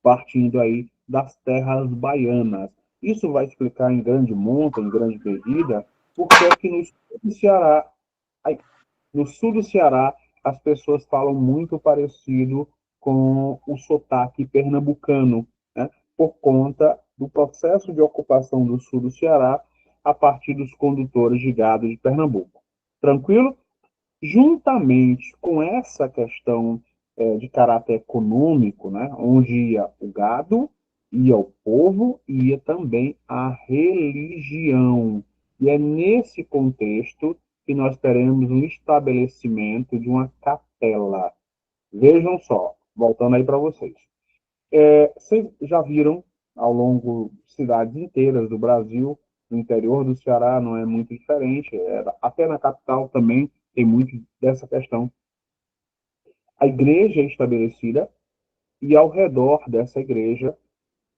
partindo aí das terras baianas. Isso vai explicar em grande monta, em grande medida, porque é que no sul do Ceará, no sul do Ceará, as pessoas falam muito parecido com o sotaque pernambucano, né? Por conta do processo de ocupação do sul do Ceará a partir dos condutores de gado de Pernambuco. Tranquilo? Juntamente com essa questão de caráter econômico, né, onde ia o gado, ia o povo, ia também a religião. E é nesse contexto que nós teremos um estabelecimento de uma capela. Vejam só, voltando aí para vocês. Vocês já viram ao longo de cidades inteiras do Brasil, no interior do Ceará não é muito diferente, até na capital também tem muito dessa questão. A igreja é estabelecida e ao redor dessa igreja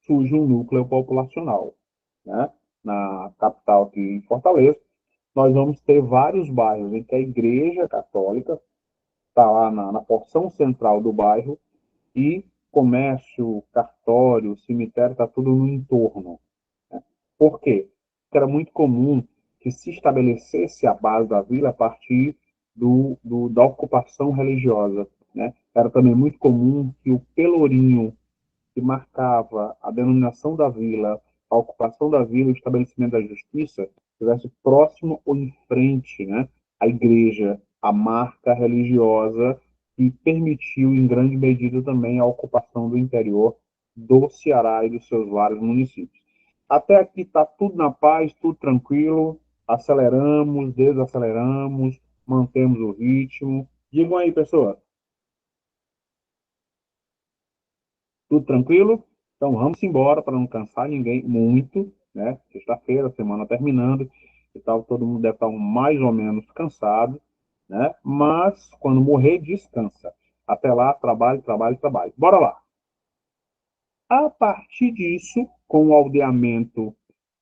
surge um núcleo populacional, né? Na capital aqui em Fortaleza, nós vamos ter vários bairros em que a igreja católica está lá na porção central do bairro e comércio, cartório, cemitério, está tudo no entorno. Por quê? Porque era muito comum que se estabelecesse a base da vila a partir da ocupação religiosa. Né? Era também muito comum que o pelourinho que marcava a denominação da vila, a ocupação da vila, o estabelecimento da justiça, estivesse próximo ou em frente, né, à igreja, a marca religiosa que permitiu, em grande medida, também a ocupação do interior do Ceará e dos seus vários municípios. Até aqui está tudo na paz, tudo tranquilo, aceleramos, desaceleramos, mantemos o ritmo. Digam aí, pessoal. Tudo tranquilo? Então vamos embora para não cansar ninguém muito, né? Sexta-feira, semana terminando e tal, todo mundo deve estar mais ou menos cansado, né? Mas quando morrer, descansa. Até lá, trabalho, trabalho, trabalho. Bora lá. A partir disso, com o aldeamento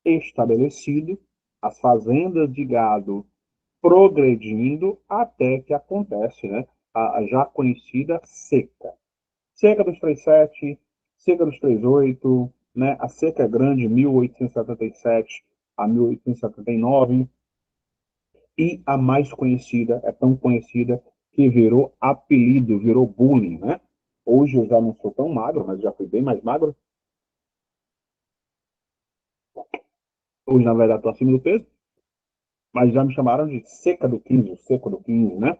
estabelecido, as fazendas de gado progredindo até que acontece, né? A já conhecida seca. Seca dos 37, seca dos 38, né? A seca grande, 1877 a 1879, e a mais conhecida, é tão conhecida que virou apelido, virou bullying, né? Hoje eu já não sou tão magro, mas já fui bem mais magro. Hoje, na verdade, estou acima do peso, mas já me chamaram de seca do 15, o seco do 15, né?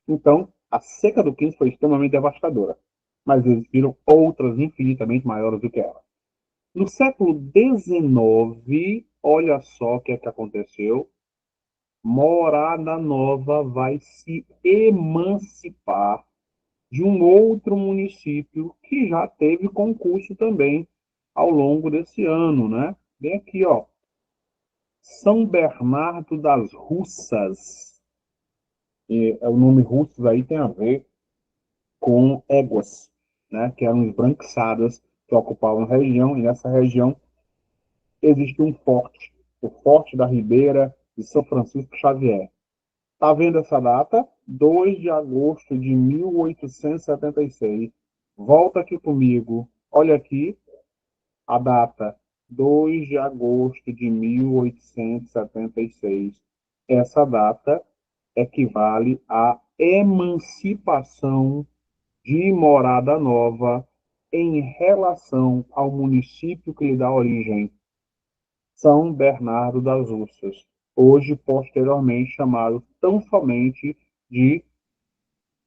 Então, a seca do 15 foi extremamente devastadora, mas existiram outras infinitamente maiores do que ela. No século XIX, olha só o que é que aconteceu. Morada Nova vai se emancipar de um outro município que já teve concurso também ao longo desse ano, né? Bem aqui, ó. São Bernardo das Russas. E o nome Russas aí tem a ver com éguas, né? Que eram esbranquiçadas que ocupavam a região, e nessa região existe um forte, o Forte da Ribeira de São Francisco Xavier. Está vendo essa data? 2 de agosto de 1876. Volta aqui comigo. Olha aqui a data. 2 de agosto de 1876. Essa data equivale à emancipação de Morada Nova em relação ao município que lhe dá origem, São Bernardo das Ursas, hoje posteriormente chamado tão somente de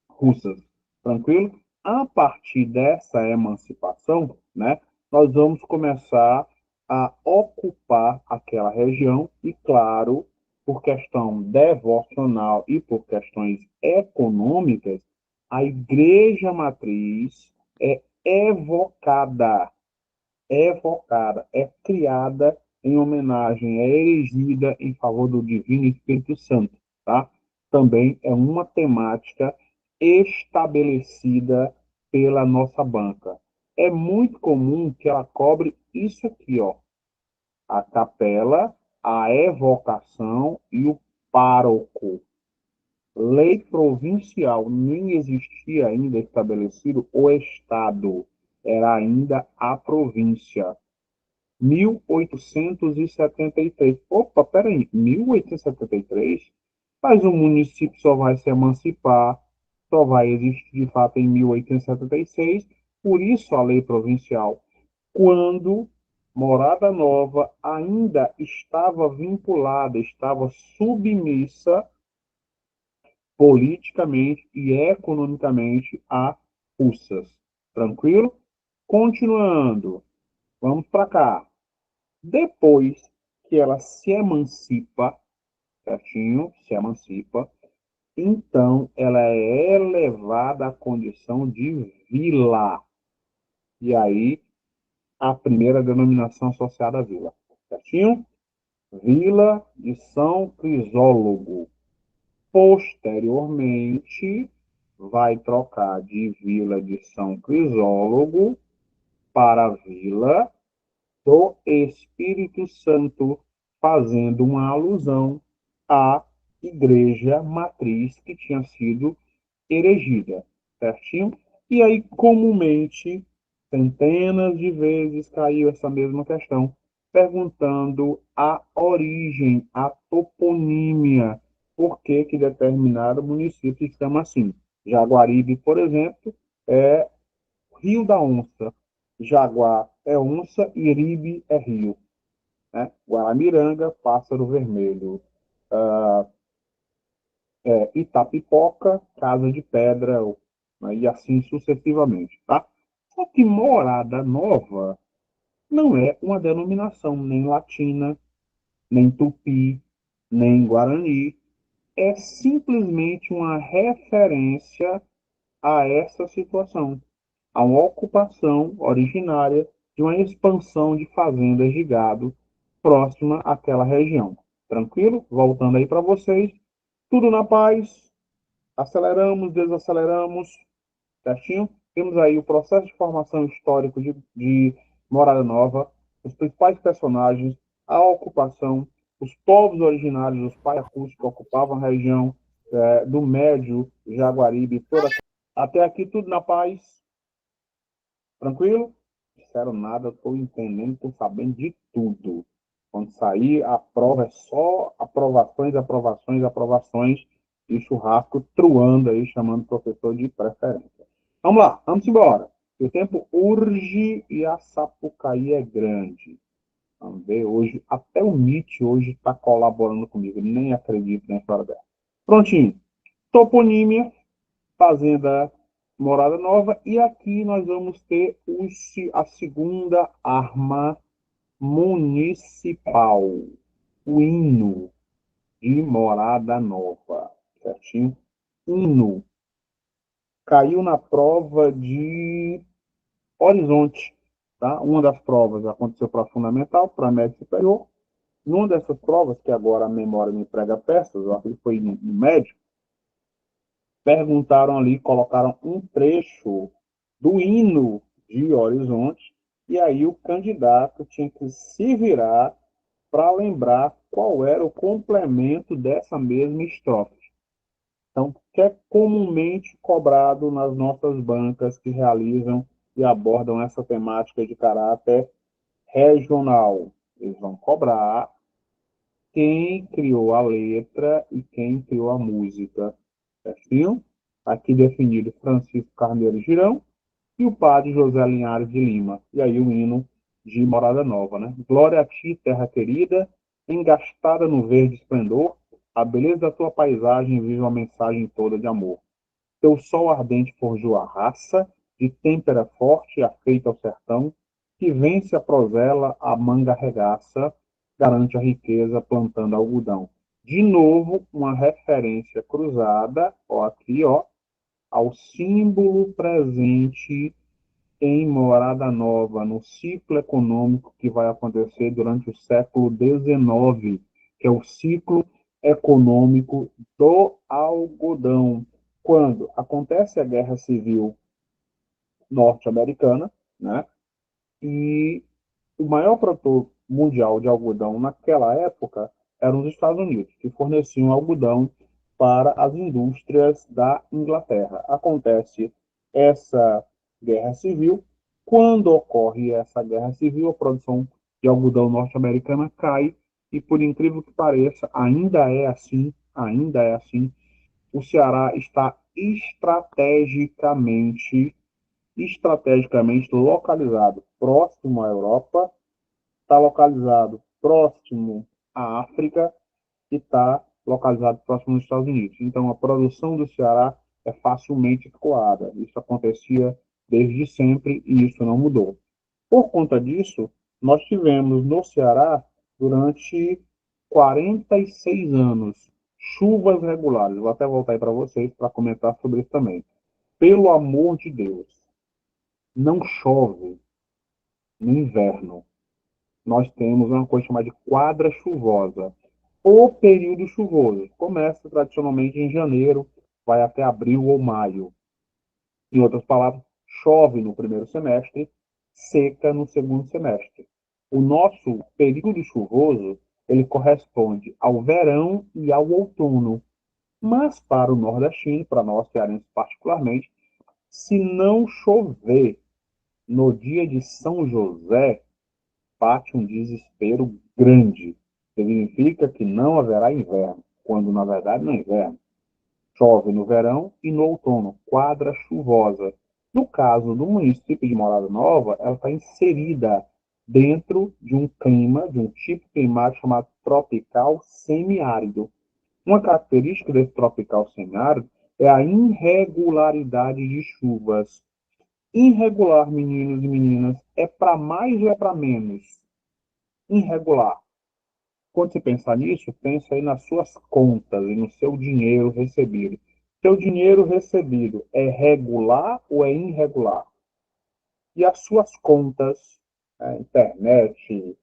Russas. Tranquilo? A partir dessa emancipação, né, nós vamos começar a ocupar aquela região e, claro, por questão devocional e por questões econômicas, a igreja matriz é evocada, é criada em homenagem, é erigida em favor do Divino Espírito Santo, tá? Também é uma temática estabelecida pela nossa banca. É muito comum que ela cobre isso aqui, ó, a capela, a evocação e o pároco. Lei provincial nem existia ainda estabelecido o Estado, era ainda a província. 1873. Opa, peraí, 1873? Mas o município só vai se emancipar, só vai existir de fato em 1876, por isso a lei provincial. Quando Morada Nova ainda estava vinculada, estava submissa politicamente e economicamente a russas. Tranquilo? Continuando, vamos para cá. Depois que ela se emancipa, certinho, se emancipa, então ela é elevada à condição de vila. E aí, a primeira denominação associada à vila. Certinho? Vila de São Crisólogo. Posteriormente, vai trocar de Vila de São Crisólogo para a Vila do Espírito Santo, fazendo uma alusão à igreja matriz que tinha sido erigida, certinho? E aí, comumente, centenas de vezes caiu essa mesma questão, perguntando a origem, a toponímia, por que que determinado município se chama assim. Jaguaribe, por exemplo, é Rio da Onça. Jaguar é onça e Iribe é rio. Né? Guaramiranga, pássaro vermelho. Itapipoca, Casa de Pedra, né? E assim sucessivamente. Tá? Só que Morada Nova não é uma denominação nem latina, nem tupi, nem guarani. É simplesmente uma referência a essa situação, a uma ocupação originária de uma expansão de fazendas de gado próxima àquela região. Tranquilo? Voltando aí para vocês. Tudo na paz. Aceleramos, desaceleramos. Certinho? Temos aí o processo de formação histórico de Morada Nova, os principais personagens, a ocupação, os povos originários, os paiacuus que ocupavam a região do Médio Jaguaribe, toda. Até aqui tudo na paz. Tranquilo? Não disseram nada, estou entendendo, estou sabendo de tudo. Quando sair a prova é só aprovações, aprovações, aprovações e churrasco truando aí, chamando o professor de preferência. Vamos lá, vamos embora. O tempo urge e a Sapucaí é grande. Vamos ver hoje, até o Nietzsche hoje está colaborando comigo, nem acredito nessa hora dela. Prontinho. Toponímia, Fazenda Morada Nova, e aqui nós vamos ter a segunda arma municipal, o hino de Morada Nova, certinho? Hino. Caiu na prova de Horizonte, tá? Uma das provas aconteceu para Fundamental, para Médio Superior. Numa dessas provas, que agora a memória me prega peças, eu acho que foi no Médio, perguntaram ali, colocaram um trecho do hino de Horizonte, e aí o candidato tinha que se virar para lembrar qual era o complemento dessa mesma estrofe. Então, que é comumente cobrado nas nossas bancas que realizam e abordam essa temática de caráter regional. Eles vão cobrar quem criou a letra e quem criou a música. Certinho? Aqui definido Francisco Carneiro Girão e o padre José Linhares de Lima. E aí o hino de Morada Nova, né? Glória a ti, terra querida, engastada no verde esplendor, a beleza da tua paisagem vive uma mensagem toda de amor. Teu sol ardente forjou a raça, de têmpera forte afeita ao sertão, que vence a prozela, a manga arregaça, garante a riqueza plantando algodão. De novo, uma referência cruzada, ó, aqui, ó, ao símbolo presente em Morada Nova, no ciclo econômico que vai acontecer durante o século XIX, que é o ciclo econômico do algodão. Quando acontece a Guerra Civil Norte-Americana, né, e o maior produtor mundial de algodão naquela época eram os Estados Unidos, que forneciam algodão para as indústrias da Inglaterra. Acontece essa guerra civil. Quando ocorre essa guerra civil, a produção de algodão norte-americana cai e, por incrível que pareça, ainda é assim, ainda é assim. O Ceará está estrategicamente localizado próximo à Europa, está localizado próximo à África e está localizado próximo dos Estados Unidos. Então, a produção do Ceará é facilmente escoada. Isso acontecia desde sempre e isso não mudou. Por conta disso, nós tivemos no Ceará, durante 46 anos, chuvas regulares. Vou até voltar aí para vocês para comentar sobre isso também. Pelo amor de Deus, não chove no inverno. Nós temos uma coisa chamada de quadra chuvosa. O período chuvoso começa tradicionalmente em janeiro, vai até abril ou maio. Em outras palavras, chove no primeiro semestre, seca no segundo semestre. O nosso período chuvoso, ele corresponde ao verão e ao outono. Mas para o nordestino, para nós cearenses particularmente, se não chover no dia de São José, bate um desespero grande. Significa que não haverá inverno, quando na verdade não é inverno. Chove no verão e no outono, quadra chuvosa. No caso do município de Morada Nova, ela está inserida dentro de um clima, de um tipo climático chamado tropical semiárido. Uma característica desse tropical semiárido é a irregularidade de chuvas. Irregular, meninos e meninas, é para mais ou é para menos? Irregular. Quando você pensar nisso, pensa aí nas suas contas e no seu dinheiro recebido. Seu dinheiro recebido é regular ou é irregular? E as suas contas, internet,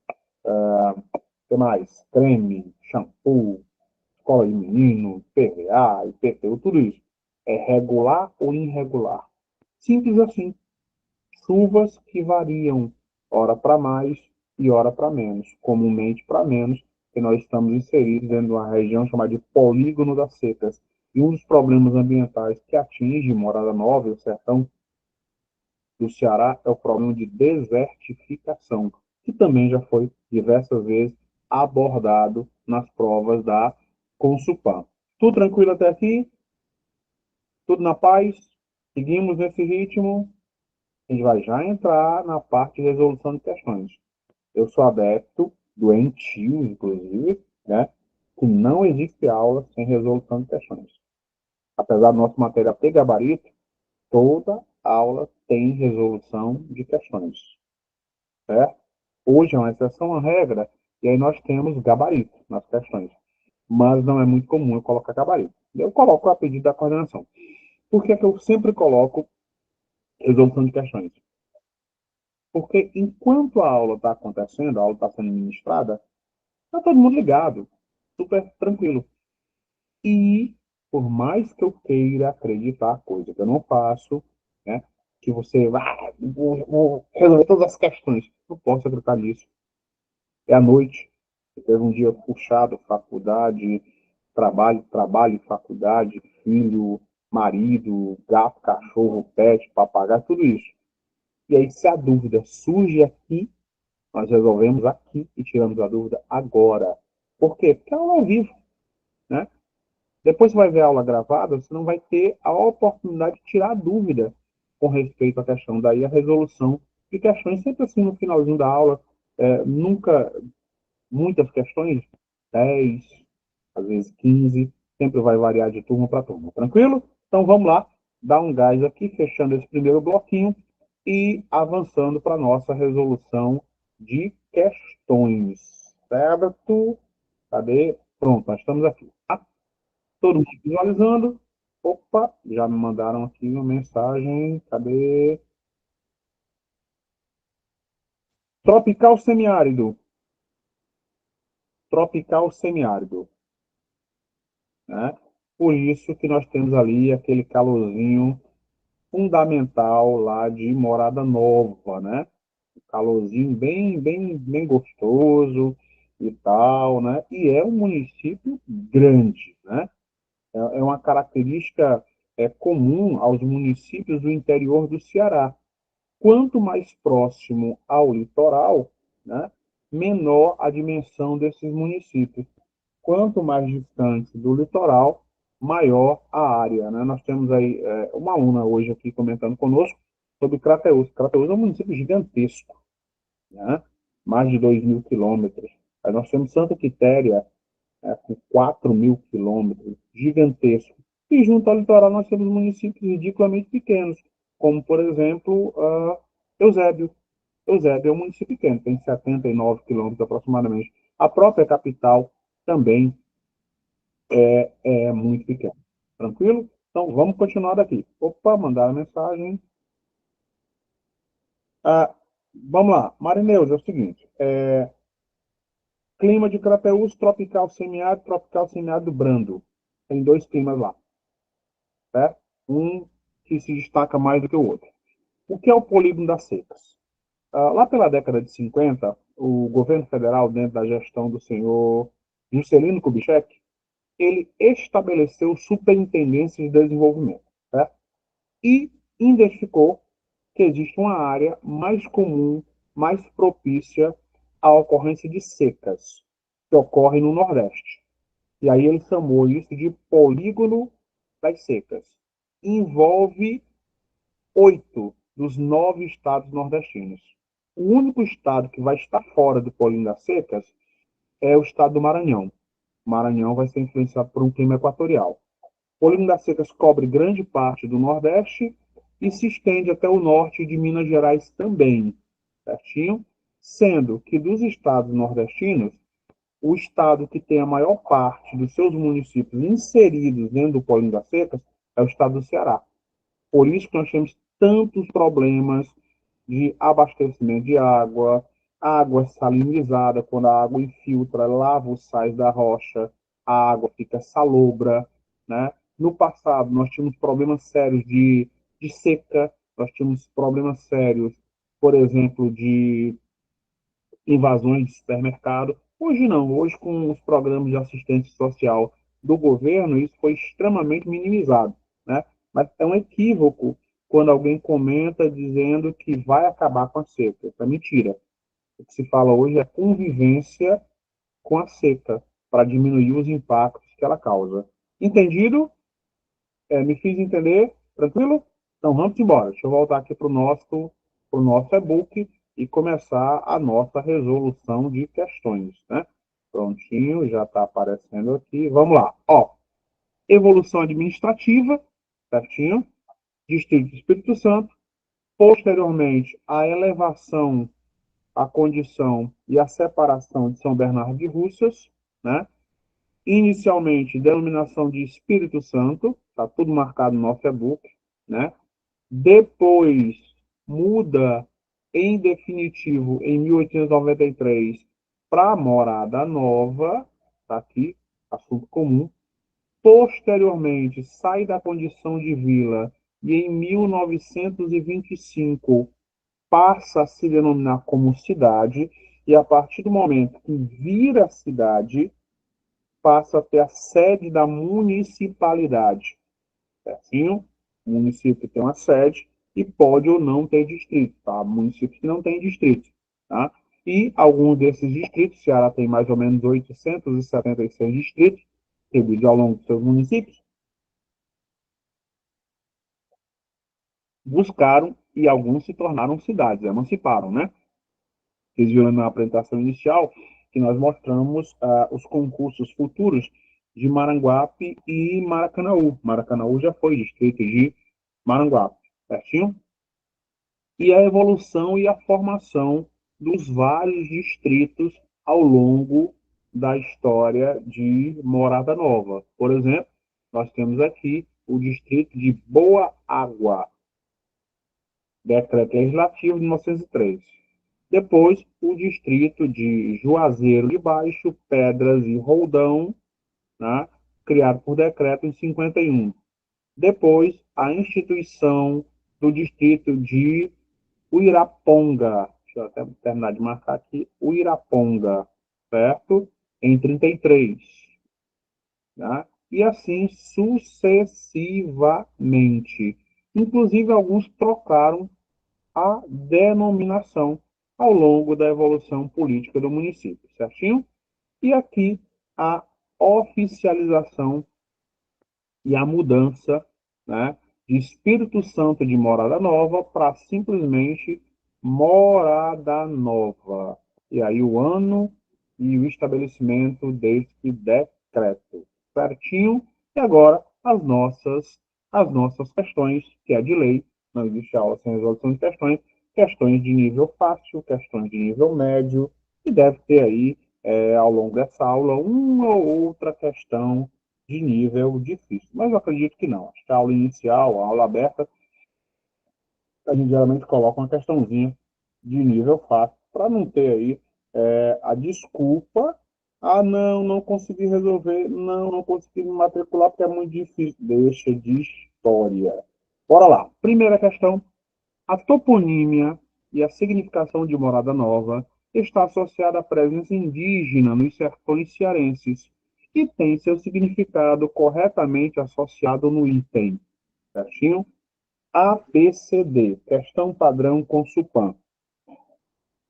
que mais? Creme, shampoo, escola de menino, PVA, IPTU, tudo isso. É regular ou irregular? Simples assim. Chuvas que variam, ora para mais e ora para menos, comumente para menos, que nós estamos inseridos dentro de uma região chamada de polígono das secas. E um dos problemas ambientais que atinge Morada Nova e o sertão do Ceará é o problema de desertificação, que também já foi diversas vezes abordado nas provas da Consupan. Tudo tranquilo até aqui? Tudo na paz? Seguimos nesse ritmo? A gente vai já entrar na parte de resolução de questões. Eu sou adepto, doentio, inclusive, né, que não existe aula sem resolução de questões. Apesar do nosso material ter gabarito, toda aula tem resolução de questões, certo? Hoje é uma exceção à regra, e aí nós temos gabarito nas questões. Mas não é muito comum eu colocar gabarito. Eu coloco a pedido da coordenação. Por que, é que eu sempre coloco resolução de questões? Porque enquanto a aula está acontecendo, a aula está sendo ministrada, está todo mundo ligado, super tranquilo. E, por mais que eu queira acreditar, coisa que eu não faço, né, que você vai, vou resolver todas as questões, não posso acreditar nisso. É à noite, você teve um dia puxado, faculdade, trabalho, faculdade, filho, marido, gato, cachorro, pet, papagaio, tudo isso. E aí, se a dúvida surge aqui, nós resolvemos aqui e tiramos a dúvida agora. Por quê? Porque é aula ao vivo, né? Depois você vai ver a aula gravada, você não vai ter a oportunidade de tirar a dúvida com respeito à questão. Daí a resolução de questões, sempre assim no finalzinho da aula, nunca, muitas questões, 10, às vezes 15, sempre vai variar de turma para turma. Tranquilo? Então vamos lá, dar um gás aqui, fechando esse primeiro bloquinho e avançando para a nossa resolução de questões. Certo? Cadê? Pronto, nós estamos aqui. Todo mundo visualizando. Opa, já me mandaram aqui uma mensagem. Cadê? Tropical semiárido. Tropical semiárido, né? Por isso que nós temos ali aquele calorzinho fundamental lá de Morada Nova, né? Calorzinho bem gostoso e tal, né? E é um município grande, né? É uma característica comum aos municípios do interior do Ceará. Quanto mais próximo ao litoral, né, menor a dimensão desses municípios. Quanto mais distante do litoral, maior a área. Né? Nós temos aí uma aluna hoje aqui comentando conosco sobre Crateús. Crateús é um município gigantesco, né? Mais de 2.000 quilômetros. Aí nós temos Santa Quitéria, com 4.000 quilômetros, gigantesco. E junto ao litoral nós temos municípios ridiculamente pequenos, como, por exemplo, Eusébio. Eusébio é um município pequeno, tem 79 quilômetros aproximadamente. A própria capital também é muito pequena. Tranquilo? Então, vamos continuar daqui. Opa, mandaram mensagem. Ah, vamos lá. Marineus, é o seguinte. Clima de Crateús, tropical semiárido brando. Tem dois climas lá, certo? Um que se destaca mais do que o outro. O que é o polígono das secas? Lá pela década de 50, o governo federal, dentro da gestão do senhor Juscelino Kubitschek, ele estabeleceu superintendências de desenvolvimento, certo? E identificou que existe uma área mais comum, mais propícia à ocorrência de secas, que ocorre no Nordeste. E aí ele chamou isso de polígono das secas. Envolve 8 dos 9 estados nordestinos. O único estado que vai estar fora do polígono das secas é o estado do Maranhão. O Maranhão vai ser influenciado por um clima equatorial. O polígono das secas cobre grande parte do Nordeste e se estende até o norte de Minas Gerais também, certinho? Sendo que dos estados nordestinos, o estado que tem a maior parte dos seus municípios inseridos dentro do polígono das secas é o estado do Ceará. Por isso que nós temos tantos problemas de abastecimento de água, água salinizada, quando a água infiltra, lava os sais da rocha, a água fica salobra, né? No passado, nós tínhamos problemas sérios de seca, nós tínhamos problemas sérios, por exemplo, de invasões de supermercado. Hoje não, hoje com os programas de assistência social do governo, isso foi extremamente minimizado, né? Mas é um equívoco quando alguém comenta dizendo que vai acabar com a seca. Isso é mentira. O que se fala hoje é convivência com a seca, para diminuir os impactos que ela causa. Entendido? Me fiz entender? Tranquilo? Então vamos embora. Deixa eu voltar aqui para o nosso e-book e começar a nossa resolução de questões, né? Prontinho, já está aparecendo aqui. Vamos lá. Ó, evolução administrativa, certinho? Distrito do Espírito Santo. Posteriormente, a elevação, a condição e a separação de São Bernardo de Russas, né? Inicialmente, denominação de Espírito Santo, está tudo marcado no nosso e-book, né? Depois muda em definitivo em 1893 para Morada Nova, tá aqui, assunto comum. Posteriormente sai da condição de vila e em 1925 passa a se denominar como cidade e a partir do momento que vira cidade passa a ter a sede da municipalidade. Certinho? O município tem uma sede e pode ou não ter distrito, tá? Municípios que não têm distrito, tá? E alguns desses distritos, Ceará tem mais ou menos 876 distritos, distribuídos ao longo dos seus municípios, buscaram e alguns se tornaram cidades, emanciparam, né? Vocês viram na apresentação inicial que nós mostramos os concursos futuros de Maranguape e Maracanaú. Maracanaú já foi distrito de Maranguape, certinho? E a evolução e a formação dos vários distritos ao longo da história de Morada Nova. Por exemplo, nós temos aqui o distrito de Boa Água, decreto legislativo de 1903. Depois, o distrito de Juazeiro de Baixo, Pedras e Roldão, né, criado por decreto em 51. Depois, a instituição do distrito de Uiraponga, deixa eu até terminar de marcar aqui, Uiraponga, certo? Em 33. Né? E assim sucessivamente. Inclusive, alguns trocaram a denominação ao longo da evolução política do município, certinho? E aqui a oficialização e a mudança, né, de Espírito Santo de Morada Nova para simplesmente Morada Nova. E aí o ano e o estabelecimento deste decreto. Certinho? E agora as nossas questões, que é de lei, não existe aula sem resolução de questões, questões de nível fácil, questões de nível médio, e deve ter aí, ao longo dessa aula, uma ou outra questão de nível difícil. Mas eu acredito que não. Acho que a aula inicial, a aula aberta, a gente geralmente coloca uma questãozinha de nível fácil, para não ter aí a desculpa, não, não consegui resolver, não consegui me matricular porque é muito difícil. Deixa de história. Bora lá. Primeira questão. A toponímia e a significação de morada nova está associada à presença indígena nos sertões cearenses e tem seu significado corretamente associado no item. Certinho? ABCD, questão padrão com Supan.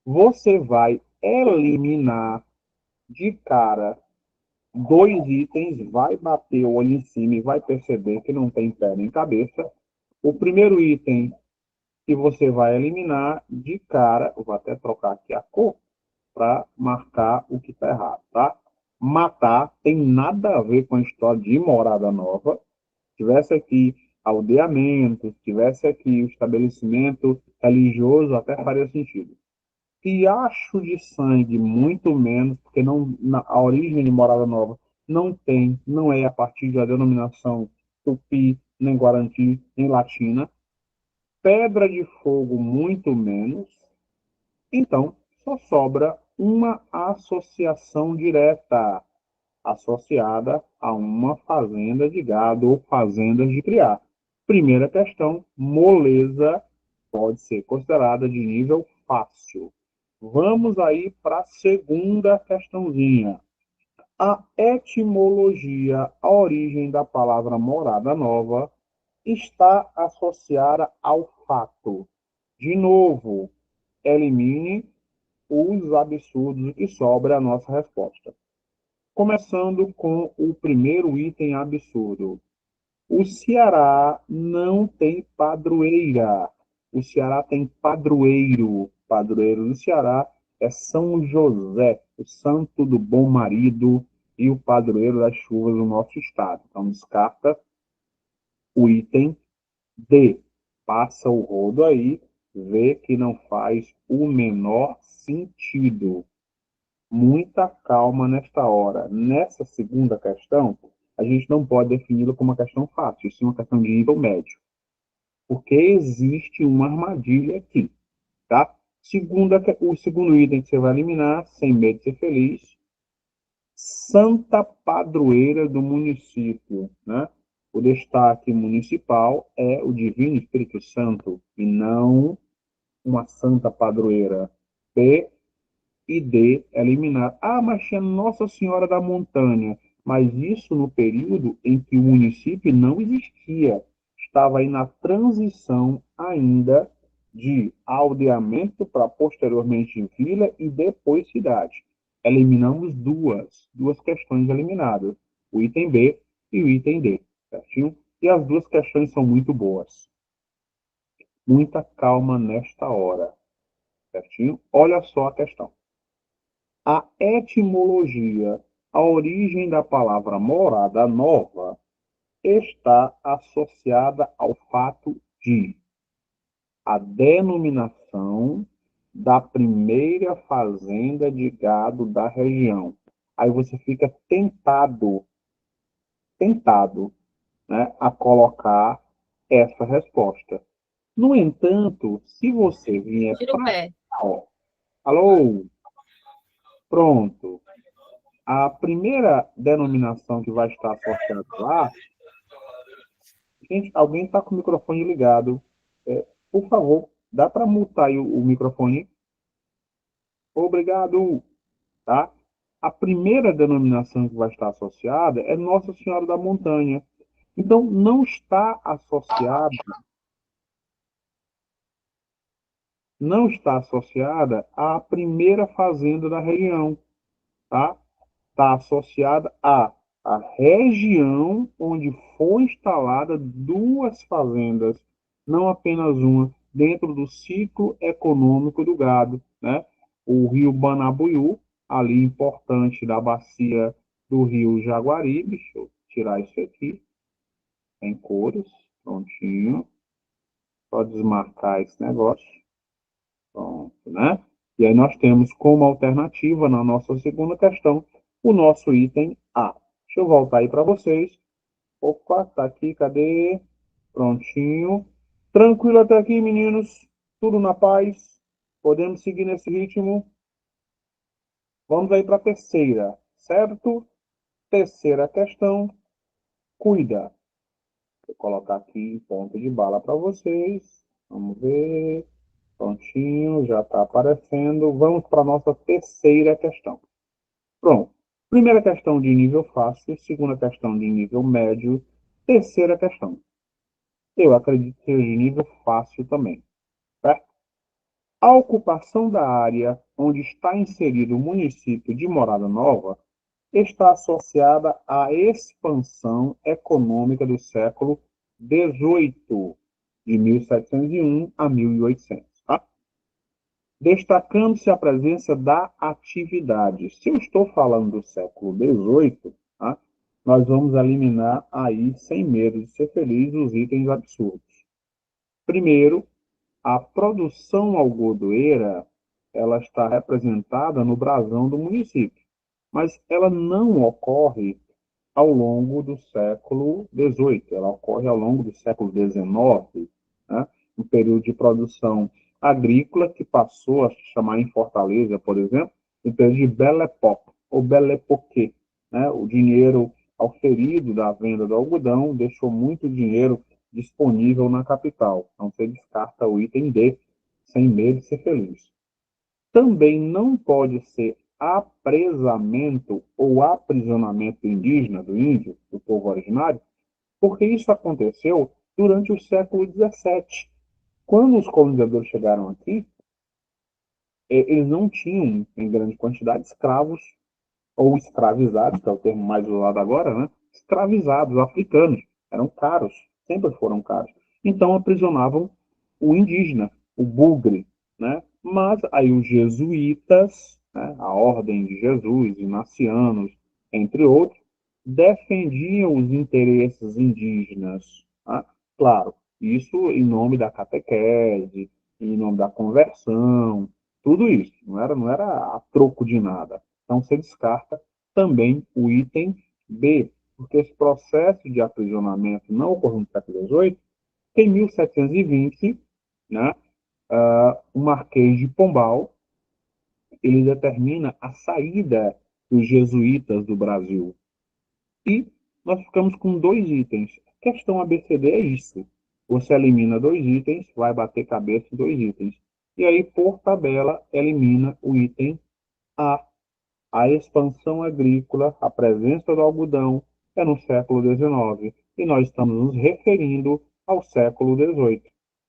Você vai eliminar de cara dois itens, vai bater o olho em cima e vai perceber que não tem pé nem cabeça. O primeiro item que você vai eliminar de cara, eu vou até trocar aqui a cor para marcar o que está errado, tá? Matar tem nada a ver com a história de morada nova. Se tivesse aqui aldeamento, se tivesse aqui o estabelecimento religioso, até faria sentido. Riacho de sangue, muito menos, porque não, a origem de Morada Nova não é a partir da denominação tupi, nem guarani, nem latina. Pedra de fogo, muito menos. Então, só sobra uma associação direta, associada a uma fazenda de gado ou fazendas de criar. Primeira questão, moleza pode ser considerada de nível fácil. Vamos aí para a segunda questãozinha. A etimologia, a origem da palavra morada nova, está associada ao fato. De novo, elimine os absurdos que sobra a nossa resposta. Começando com o primeiro item absurdo. O Ceará não tem padroeira. O Ceará tem padroeiro. Padroeiro do Ceará é São José, o santo do bom marido e o padroeiro das chuvas do nosso estado. Então, descarta o item D. Passa o rodo aí, vê que não faz o menor sentido. Muita calma nesta hora. Nessa segunda questão, a gente não pode defini-la como uma questão fácil, sim uma questão de nível médio, porque existe uma armadilha aqui, tá? O segundo item que você vai eliminar, sem medo de ser feliz, Santa Padroeira do município, né? O destaque municipal é o Divino Espírito Santo e não uma Santa Padroeira. B e D, eliminar. Mas tinha Nossa Senhora da Montanha. Mas isso no período em que o município não existia. Estava aí na transição ainda de aldeamento para posteriormente vila e depois cidade. Eliminamos duas questões eliminadas. O item B e o item D. Certinho? E as duas questões são muito boas. Muita calma nesta hora. Certinho? Olha só a questão. A etimologia, a origem da palavra morada nova, está associada ao fato de a denominação da primeira fazenda de gado da região. Aí você fica tentado, né, a colocar essa resposta. No entanto, se você vier Tira o para pé. cá, alô, pronto. A primeira denominação que vai estar associada lá, gente, alguém está com o microfone ligado. Por favor, dá para mutar aí o microfone? Obrigado, tá? A primeira denominação que vai estar associada é Nossa Senhora da Montanha. Então, não está associada à primeira fazenda da região, tá? Está associada a região onde foi instalada duas fazendas, não apenas uma, dentro do ciclo econômico do gado, né? O rio Banabuiú, ali importante da bacia do rio Jaguari. Deixa eu tirar isso aqui, em cores, prontinho. Só desmarcar esse negócio, pronto, né? E aí nós temos como alternativa, na nossa segunda questão, o nosso item A. Deixa eu voltar aí para vocês. Opa, tá aqui, cadê? Prontinho. Tranquilo até aqui, meninos? Tudo na paz? Podemos seguir nesse ritmo? Vamos aí para a terceira, certo? Terceira questão, cuida. Vou colocar aqui em ponto de bala para vocês. Vamos ver. Prontinho, já está aparecendo. Vamos para a nossa terceira questão. Pronto. Primeira questão de nível fácil, segunda questão de nível médio, terceira questão. Eu acredito que seja de nível fácil também, certo? A ocupação da área onde está inserido o município de Morada Nova está associada à expansão econômica do século XVIII, de 1701 a 1800, tá? Destacando-se a presença da atividade. Se eu estou falando do século XVIII, tá? Nós vamos eliminar aí, sem medo de ser feliz, os itens absurdos. Primeiro, a produção algodoeira, ela está representada no brasão do município, mas ela não ocorre ao longo do século XVIII, ela ocorre ao longo do século XIX, né? Um período de produção agrícola que passou a se chamar em Fortaleza, por exemplo, o período de Belle Époque, ou Belle Époque, né? O dinheiro auferido da venda do algodão deixou muito dinheiro disponível na capital. Então, você descarta o item D, sem medo de ser feliz. Também não pode ser apresamento ou aprisionamento indígena do índio, do povo originário, porque isso aconteceu durante o século XVII. Quando os colonizadores chegaram aqui, eles não tinham, em grande quantidade, escravos ou escravizados, que é o termo mais usado agora, né? Escravizados, africanos. Eram caros, sempre foram caros. Então aprisionavam o indígena, o bugre, né? Mas aí os jesuítas, né? A Ordem de Jesus, inacianos, entre outros, defendiam os interesses indígenas. Tá? Claro, isso em nome da catequese, em nome da conversão, tudo isso. Não era a troco de nada. Então, você descarta também o item B, porque esse processo de aprisionamento não ocorreu no século XVIII. Em 1720, né, o Marquês de Pombal ele determina a saída dos jesuítas do Brasil. E nós ficamos com dois itens. A questão ABCD é isso. Você elimina dois itens, vai bater cabeça em dois itens. E aí, por tabela, elimina o item A. A expansão agrícola, a presença do algodão é no século XIX e nós estamos nos referindo ao século XVIII.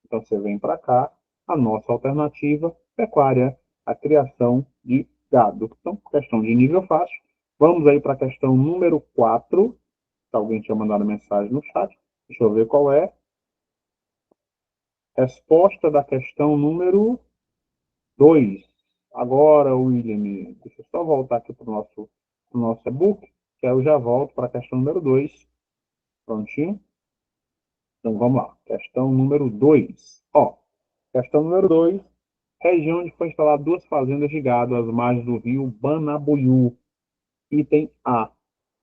Então você vem para cá, a nossa alternativa, pecuária, a criação de gado. Então, questão de nível fácil. Vamos aí para a questão número 4. Se alguém tinha mandado mensagem no chat, deixa eu ver qual é. Resposta da questão número 2. Agora, William, deixa eu só voltar aqui para o nosso e-book, que aí eu já volto para a questão número 2. Prontinho? Então vamos lá. Questão número 2. Ó, questão número 2. Região onde foi instalada duas fazendas de gado às margens do rio Banabuiú. Item A.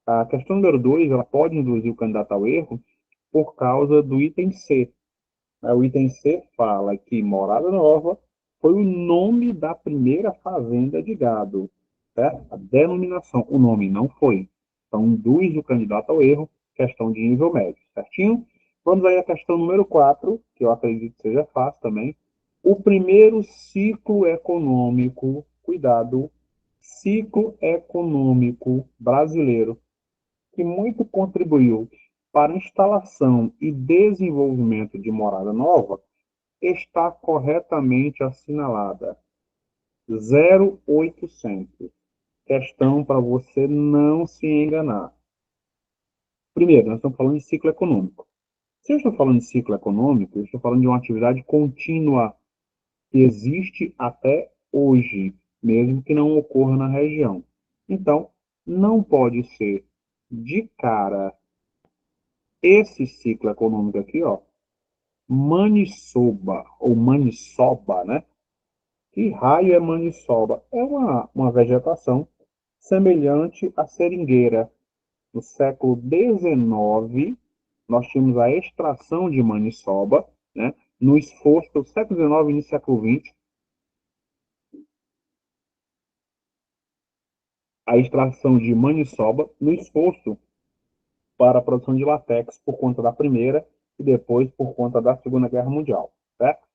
A questão número 2, ela pode induzir o candidato ao erro por causa do item C. O item C fala que Morada Nova foi o nome da primeira fazenda de gado, certo? A denominação, o nome não foi. Então, induz o candidato ao erro, questão de nível médio, certinho? Vamos aí à questão número 4, que eu acredito que seja fácil também. O primeiro ciclo econômico, cuidado, ciclo econômico brasileiro, que muito contribuiu para a instalação e desenvolvimento de Morada Nova, está corretamente assinalada. 0800. Questão para você não se enganar. Primeiro, nós estamos falando de ciclo econômico. Se eu estou falando de ciclo econômico, eu estou falando de uma atividade contínua que existe até hoje. mesmo que não ocorra na região. Então, não pode ser de cara esse ciclo econômico aqui, ó, maniçoba, ou maniçoba, né? Que raio é maniçoba? É uma vegetação semelhante à seringueira. No século XIX, nós tínhamos a extração de maniçoba, né? No esforço, do século XIX e início do século XX, a extração de maniçoba no esforço para a produção de látex por conta da Primeira e depois por conta da Segunda Guerra Mundial. Certo?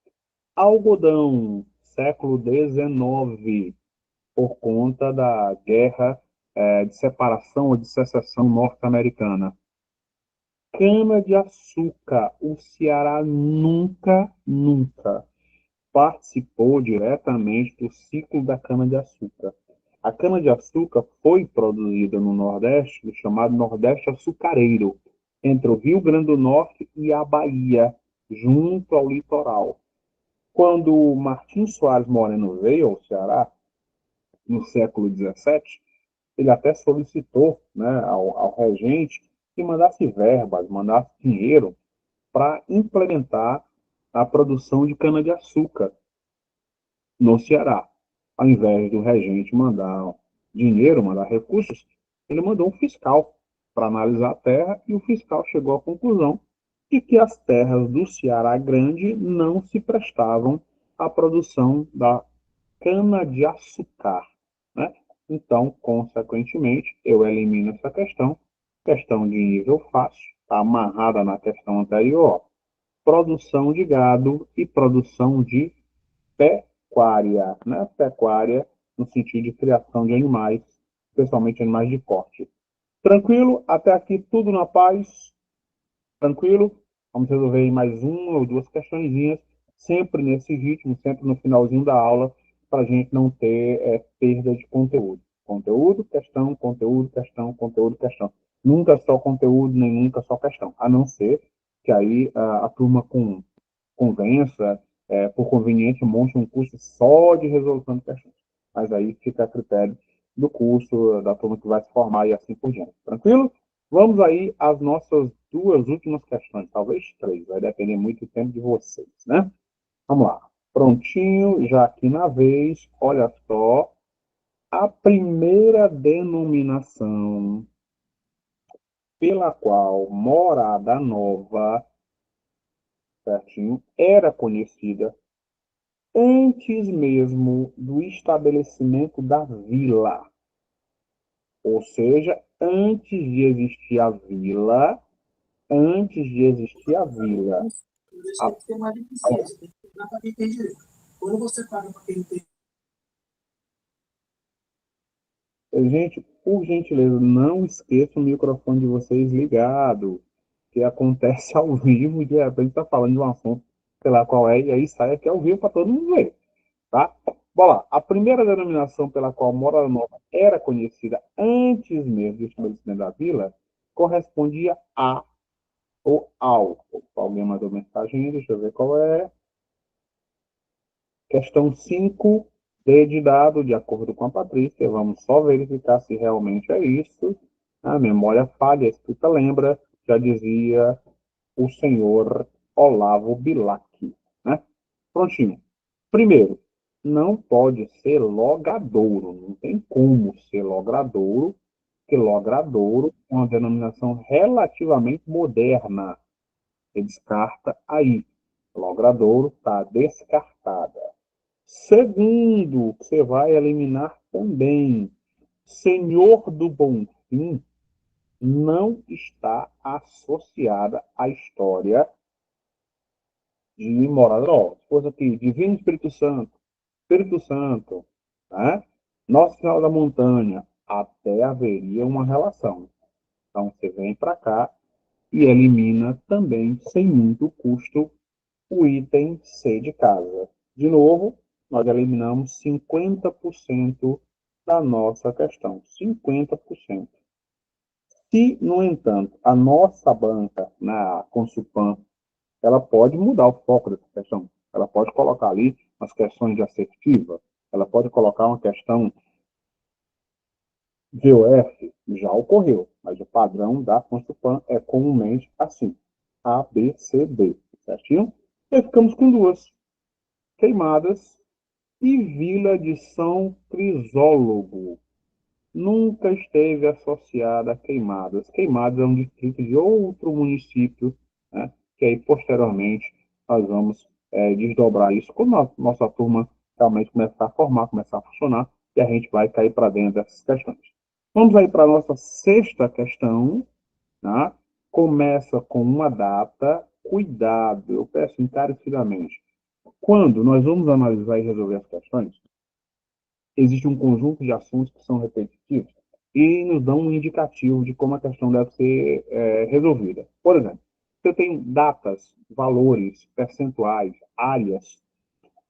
Algodão, século XIX, por conta da guerra de separação ou de secessão norte-americana. Cana-de-açúcar, o Ceará nunca participou diretamente do ciclo da cana-de-açúcar. A cana-de-açúcar foi produzida no Nordeste, no chamado Nordeste açucareiro, entre o Rio Grande do Norte e a Bahia, junto ao litoral. Quando Martim Soares Moreno veio ao Ceará, no século XVII, ele até solicitou, né, ao regente que mandasse verbas, mandasse dinheiro para implementar a produção de cana-de-açúcar no Ceará. Ao invés do regente mandar dinheiro, mandar recursos, ele mandou um fiscal para analisar a terra e o fiscal chegou à conclusão de que as terras do Ceará Grande não se prestavam à produção da cana-de-açúcar, né? Então, consequentemente, eu elimino essa questão de nível fácil, está amarrada na questão anterior, produção de gado e produção de pecuária, né? Pecuária no sentido de criação de animais, especialmente animais de corte. Tranquilo? Até aqui tudo na paz? Tranquilo? Vamos resolver mais uma ou duas questõezinhas, sempre nesse ritmo, sempre no finalzinho da aula, para a gente não ter perda de conteúdo. Conteúdo, questão, conteúdo, questão, conteúdo, questão. Nunca só conteúdo, nem nunca só questão. A não ser que aí a turma convença, por conveniente, monte um curso só de resolução de questões. Mas aí fica a critério do curso, da turma que vai se formar e assim por diante. Tranquilo? Vamos aí às nossas duas últimas questões, talvez três, vai depender muito do tempo de vocês, né? Vamos lá. Prontinho, já aqui na vez, olha só. A primeira denominação pela qual Morada Nova, certinho, era conhecida antes mesmo do estabelecimento da vila. Ou seja, antes de existir a vila. A, gente, por gentileza, não esqueça o microfone de vocês ligado, que acontece ao vivo, de repente está falando de um assunto, sei lá qual é, e aí sai aqui ao vivo para todo mundo ver. Tá? Bom lá, a primeira denominação pela qual Morada Nova era conhecida antes mesmo do estabelecimento da vila correspondia a ou ao. Alguém mandou mensagem, deixa eu ver qual é. Questão 5, D de dado, de acordo com a Patrícia. Vamos só verificar se realmente é isso. A memória falha, a escrita lembra, já dizia o senhor Olavo Bilac. Né? Prontinho. Primeiro, não pode ser logradouro, não tem como ser logradouro, porque logradouro é uma denominação relativamente moderna. Você descarta aí. Logradouro está descartada. Segundo, que você vai eliminar também, Senhor do Bonfim não está associada à história de Morada Nova. Se fosse aqui, Divino Espírito Santo, né? Nossa Senhora da Montanha, até haveria uma relação. Então, você vem para cá e elimina também, sem muito custo, o item C de casa. De novo, nós eliminamos 50% da nossa questão. 50%. Se, no entanto, a nossa banca, na Consulpan, ela pode mudar o foco dessa questão. Ela pode colocar ali as questões de assertiva, ela pode colocar uma questão VOF, já ocorreu, mas o padrão da Constituição é comumente assim, A, B, C, D, certinho? E aí ficamos com duas, Queimadas e Vila de São Crisólogo. Nunca esteve associada a Queimadas. Queimadas é um distrito de outro município, né, que aí posteriormente nós vamos desdobrar isso quando a nossa turma realmente começar a formar, começar a funcionar, e a gente vai cair para dentro dessas questões. Vamos aí para a nossa sexta questão, tá? Começa com uma data. Cuidado, eu peço encarecidamente. Quando nós vamos analisar e resolver as questões, existe um conjunto de assuntos que são repetitivos e nos dão um indicativo de como a questão deve ser resolvida. Por exemplo, eu tenho datas, valores, percentuais, áreas,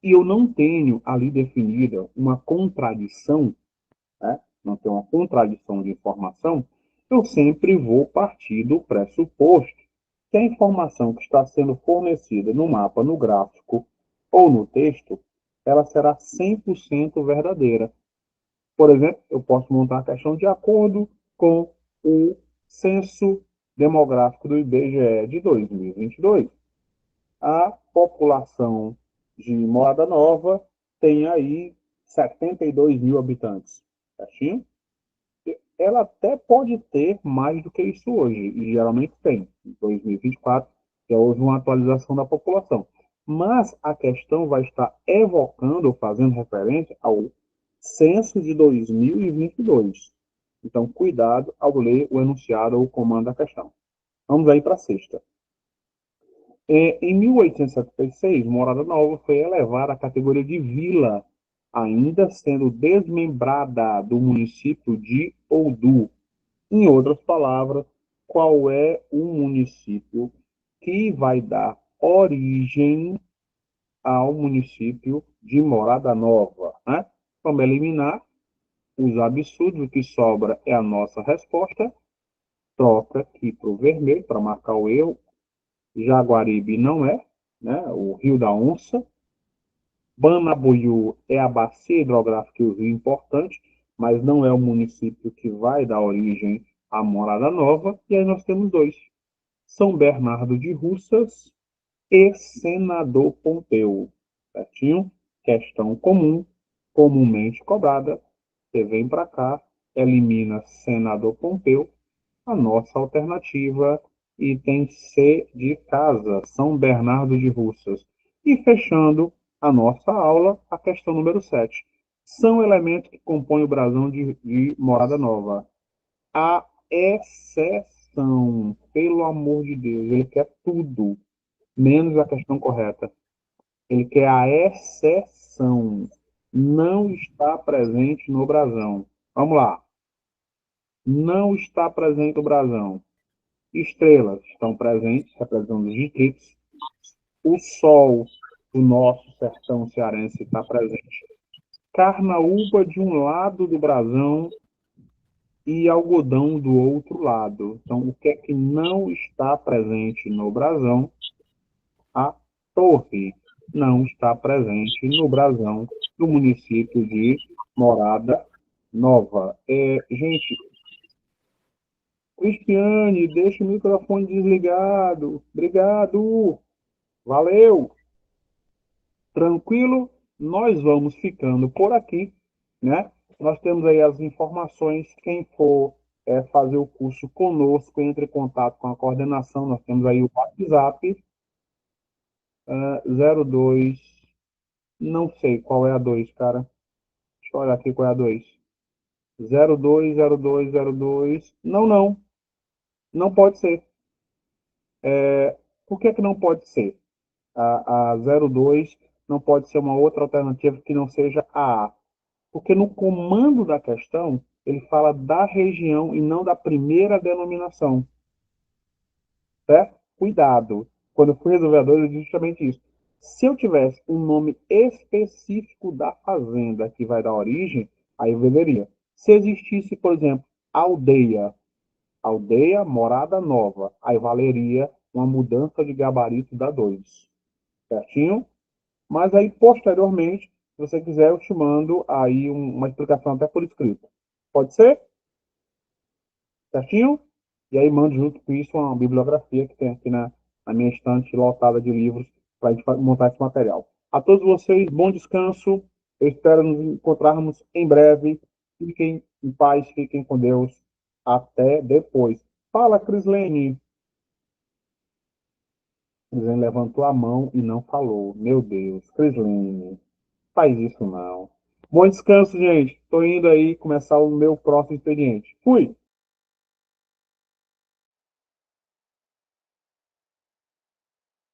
e eu não tenho ali definida uma contradição, né? Não tenho uma contradição de informação, eu sempre vou partir do pressuposto que a informação que está sendo fornecida no mapa, no gráfico ou no texto, ela será 100% verdadeira. Por exemplo, eu posso montar a questão de acordo com o censo demográfico do IBGE de 2022. A população de Morada Nova tem aí 72 mil habitantes, certinho? Ela até pode ter mais do que isso hoje, e geralmente tem. Em 2024 já houve uma atualização da população. Mas a questão vai estar evocando, ou fazendo referência ao censo de 2022. Então, cuidado ao ler o enunciado ou o comando da questão. Vamos aí para a sexta. Em 1876, Morada Nova foi elevada à categoria de vila, ainda sendo desmembrada do município de Odu. Em outras palavras, qual é o município que vai dar origem ao município de Morada Nova, né? Vamos eliminar os absurdos, o que sobra é a nossa resposta. Troca aqui para o vermelho, para marcar o erro. Jaguaribe não é, né? O Rio da Onça. Banabuiú é a bacia hidrográfica e o rio importante, mas não é o município que vai dar origem à Morada Nova. E aí nós temos dois: São Bernardo de Russas e Senador Pompeu. Certinho? Questão comum, comumente cobrada. Você vem para cá, elimina Senador Pompeu, a nossa alternativa, item C de casa, São Bernardo de Russas. E fechando a nossa aula, a questão número 7. São elementos que compõem o brasão de Morada Nova. A exceção, pelo amor de Deus, ele quer tudo, menos a questão correta. Ele quer a exceção. Não está presente no brasão. Vamos lá. Não está presente no brasão. Estrelas estão presentes, representando os distritos. O sol do nosso sertão cearense está presente. Carnaúba de um lado do brasão e algodão do outro lado. Então, o que é que não está presente no brasão? A torre não está presente no brasão do município de Morada Nova. Gente, Cristiane, deixa o microfone desligado. Obrigado. Valeu. Tranquilo? Nós vamos ficando por aqui, né? Nós temos aí as informações. Quem for fazer o curso conosco, entre em contato com a coordenação. Nós temos aí o WhatsApp 02. Não sei qual é a 2, cara. Deixa eu olhar aqui qual é a 2. 020202. Não, não. Não pode ser. Por que que não pode ser? A 02 não pode ser uma outra alternativa que não seja a A. Porque no comando da questão, ele fala da região e não da primeira denominação. Certo? Cuidado. Quando eu fui resolver a 2, eu disse justamente isso. Se eu tivesse um nome específico da fazenda que vai dar origem, aí eu venderia. Se existisse, por exemplo, aldeia, aldeia, morada nova, aí valeria uma mudança de gabarito da 2. Certinho? Mas aí, posteriormente, Se você quiser, eu te mando aí uma explicação até por escrito. Pode ser? Certinho? E aí mando junto com isso uma bibliografia que tem aqui na minha estante lotada de livros para a gente montar esse material. A todos vocês, bom descanso. Eu espero nos encontrarmos em breve. Fiquem em paz, fiquem com Deus. Até depois. Fala, Crislene. Crislene levantou a mão e não falou. Meu Deus, Crislene, faz isso não. Bom descanso, gente. Estou indo aí começar o meu próximo expediente. Fui!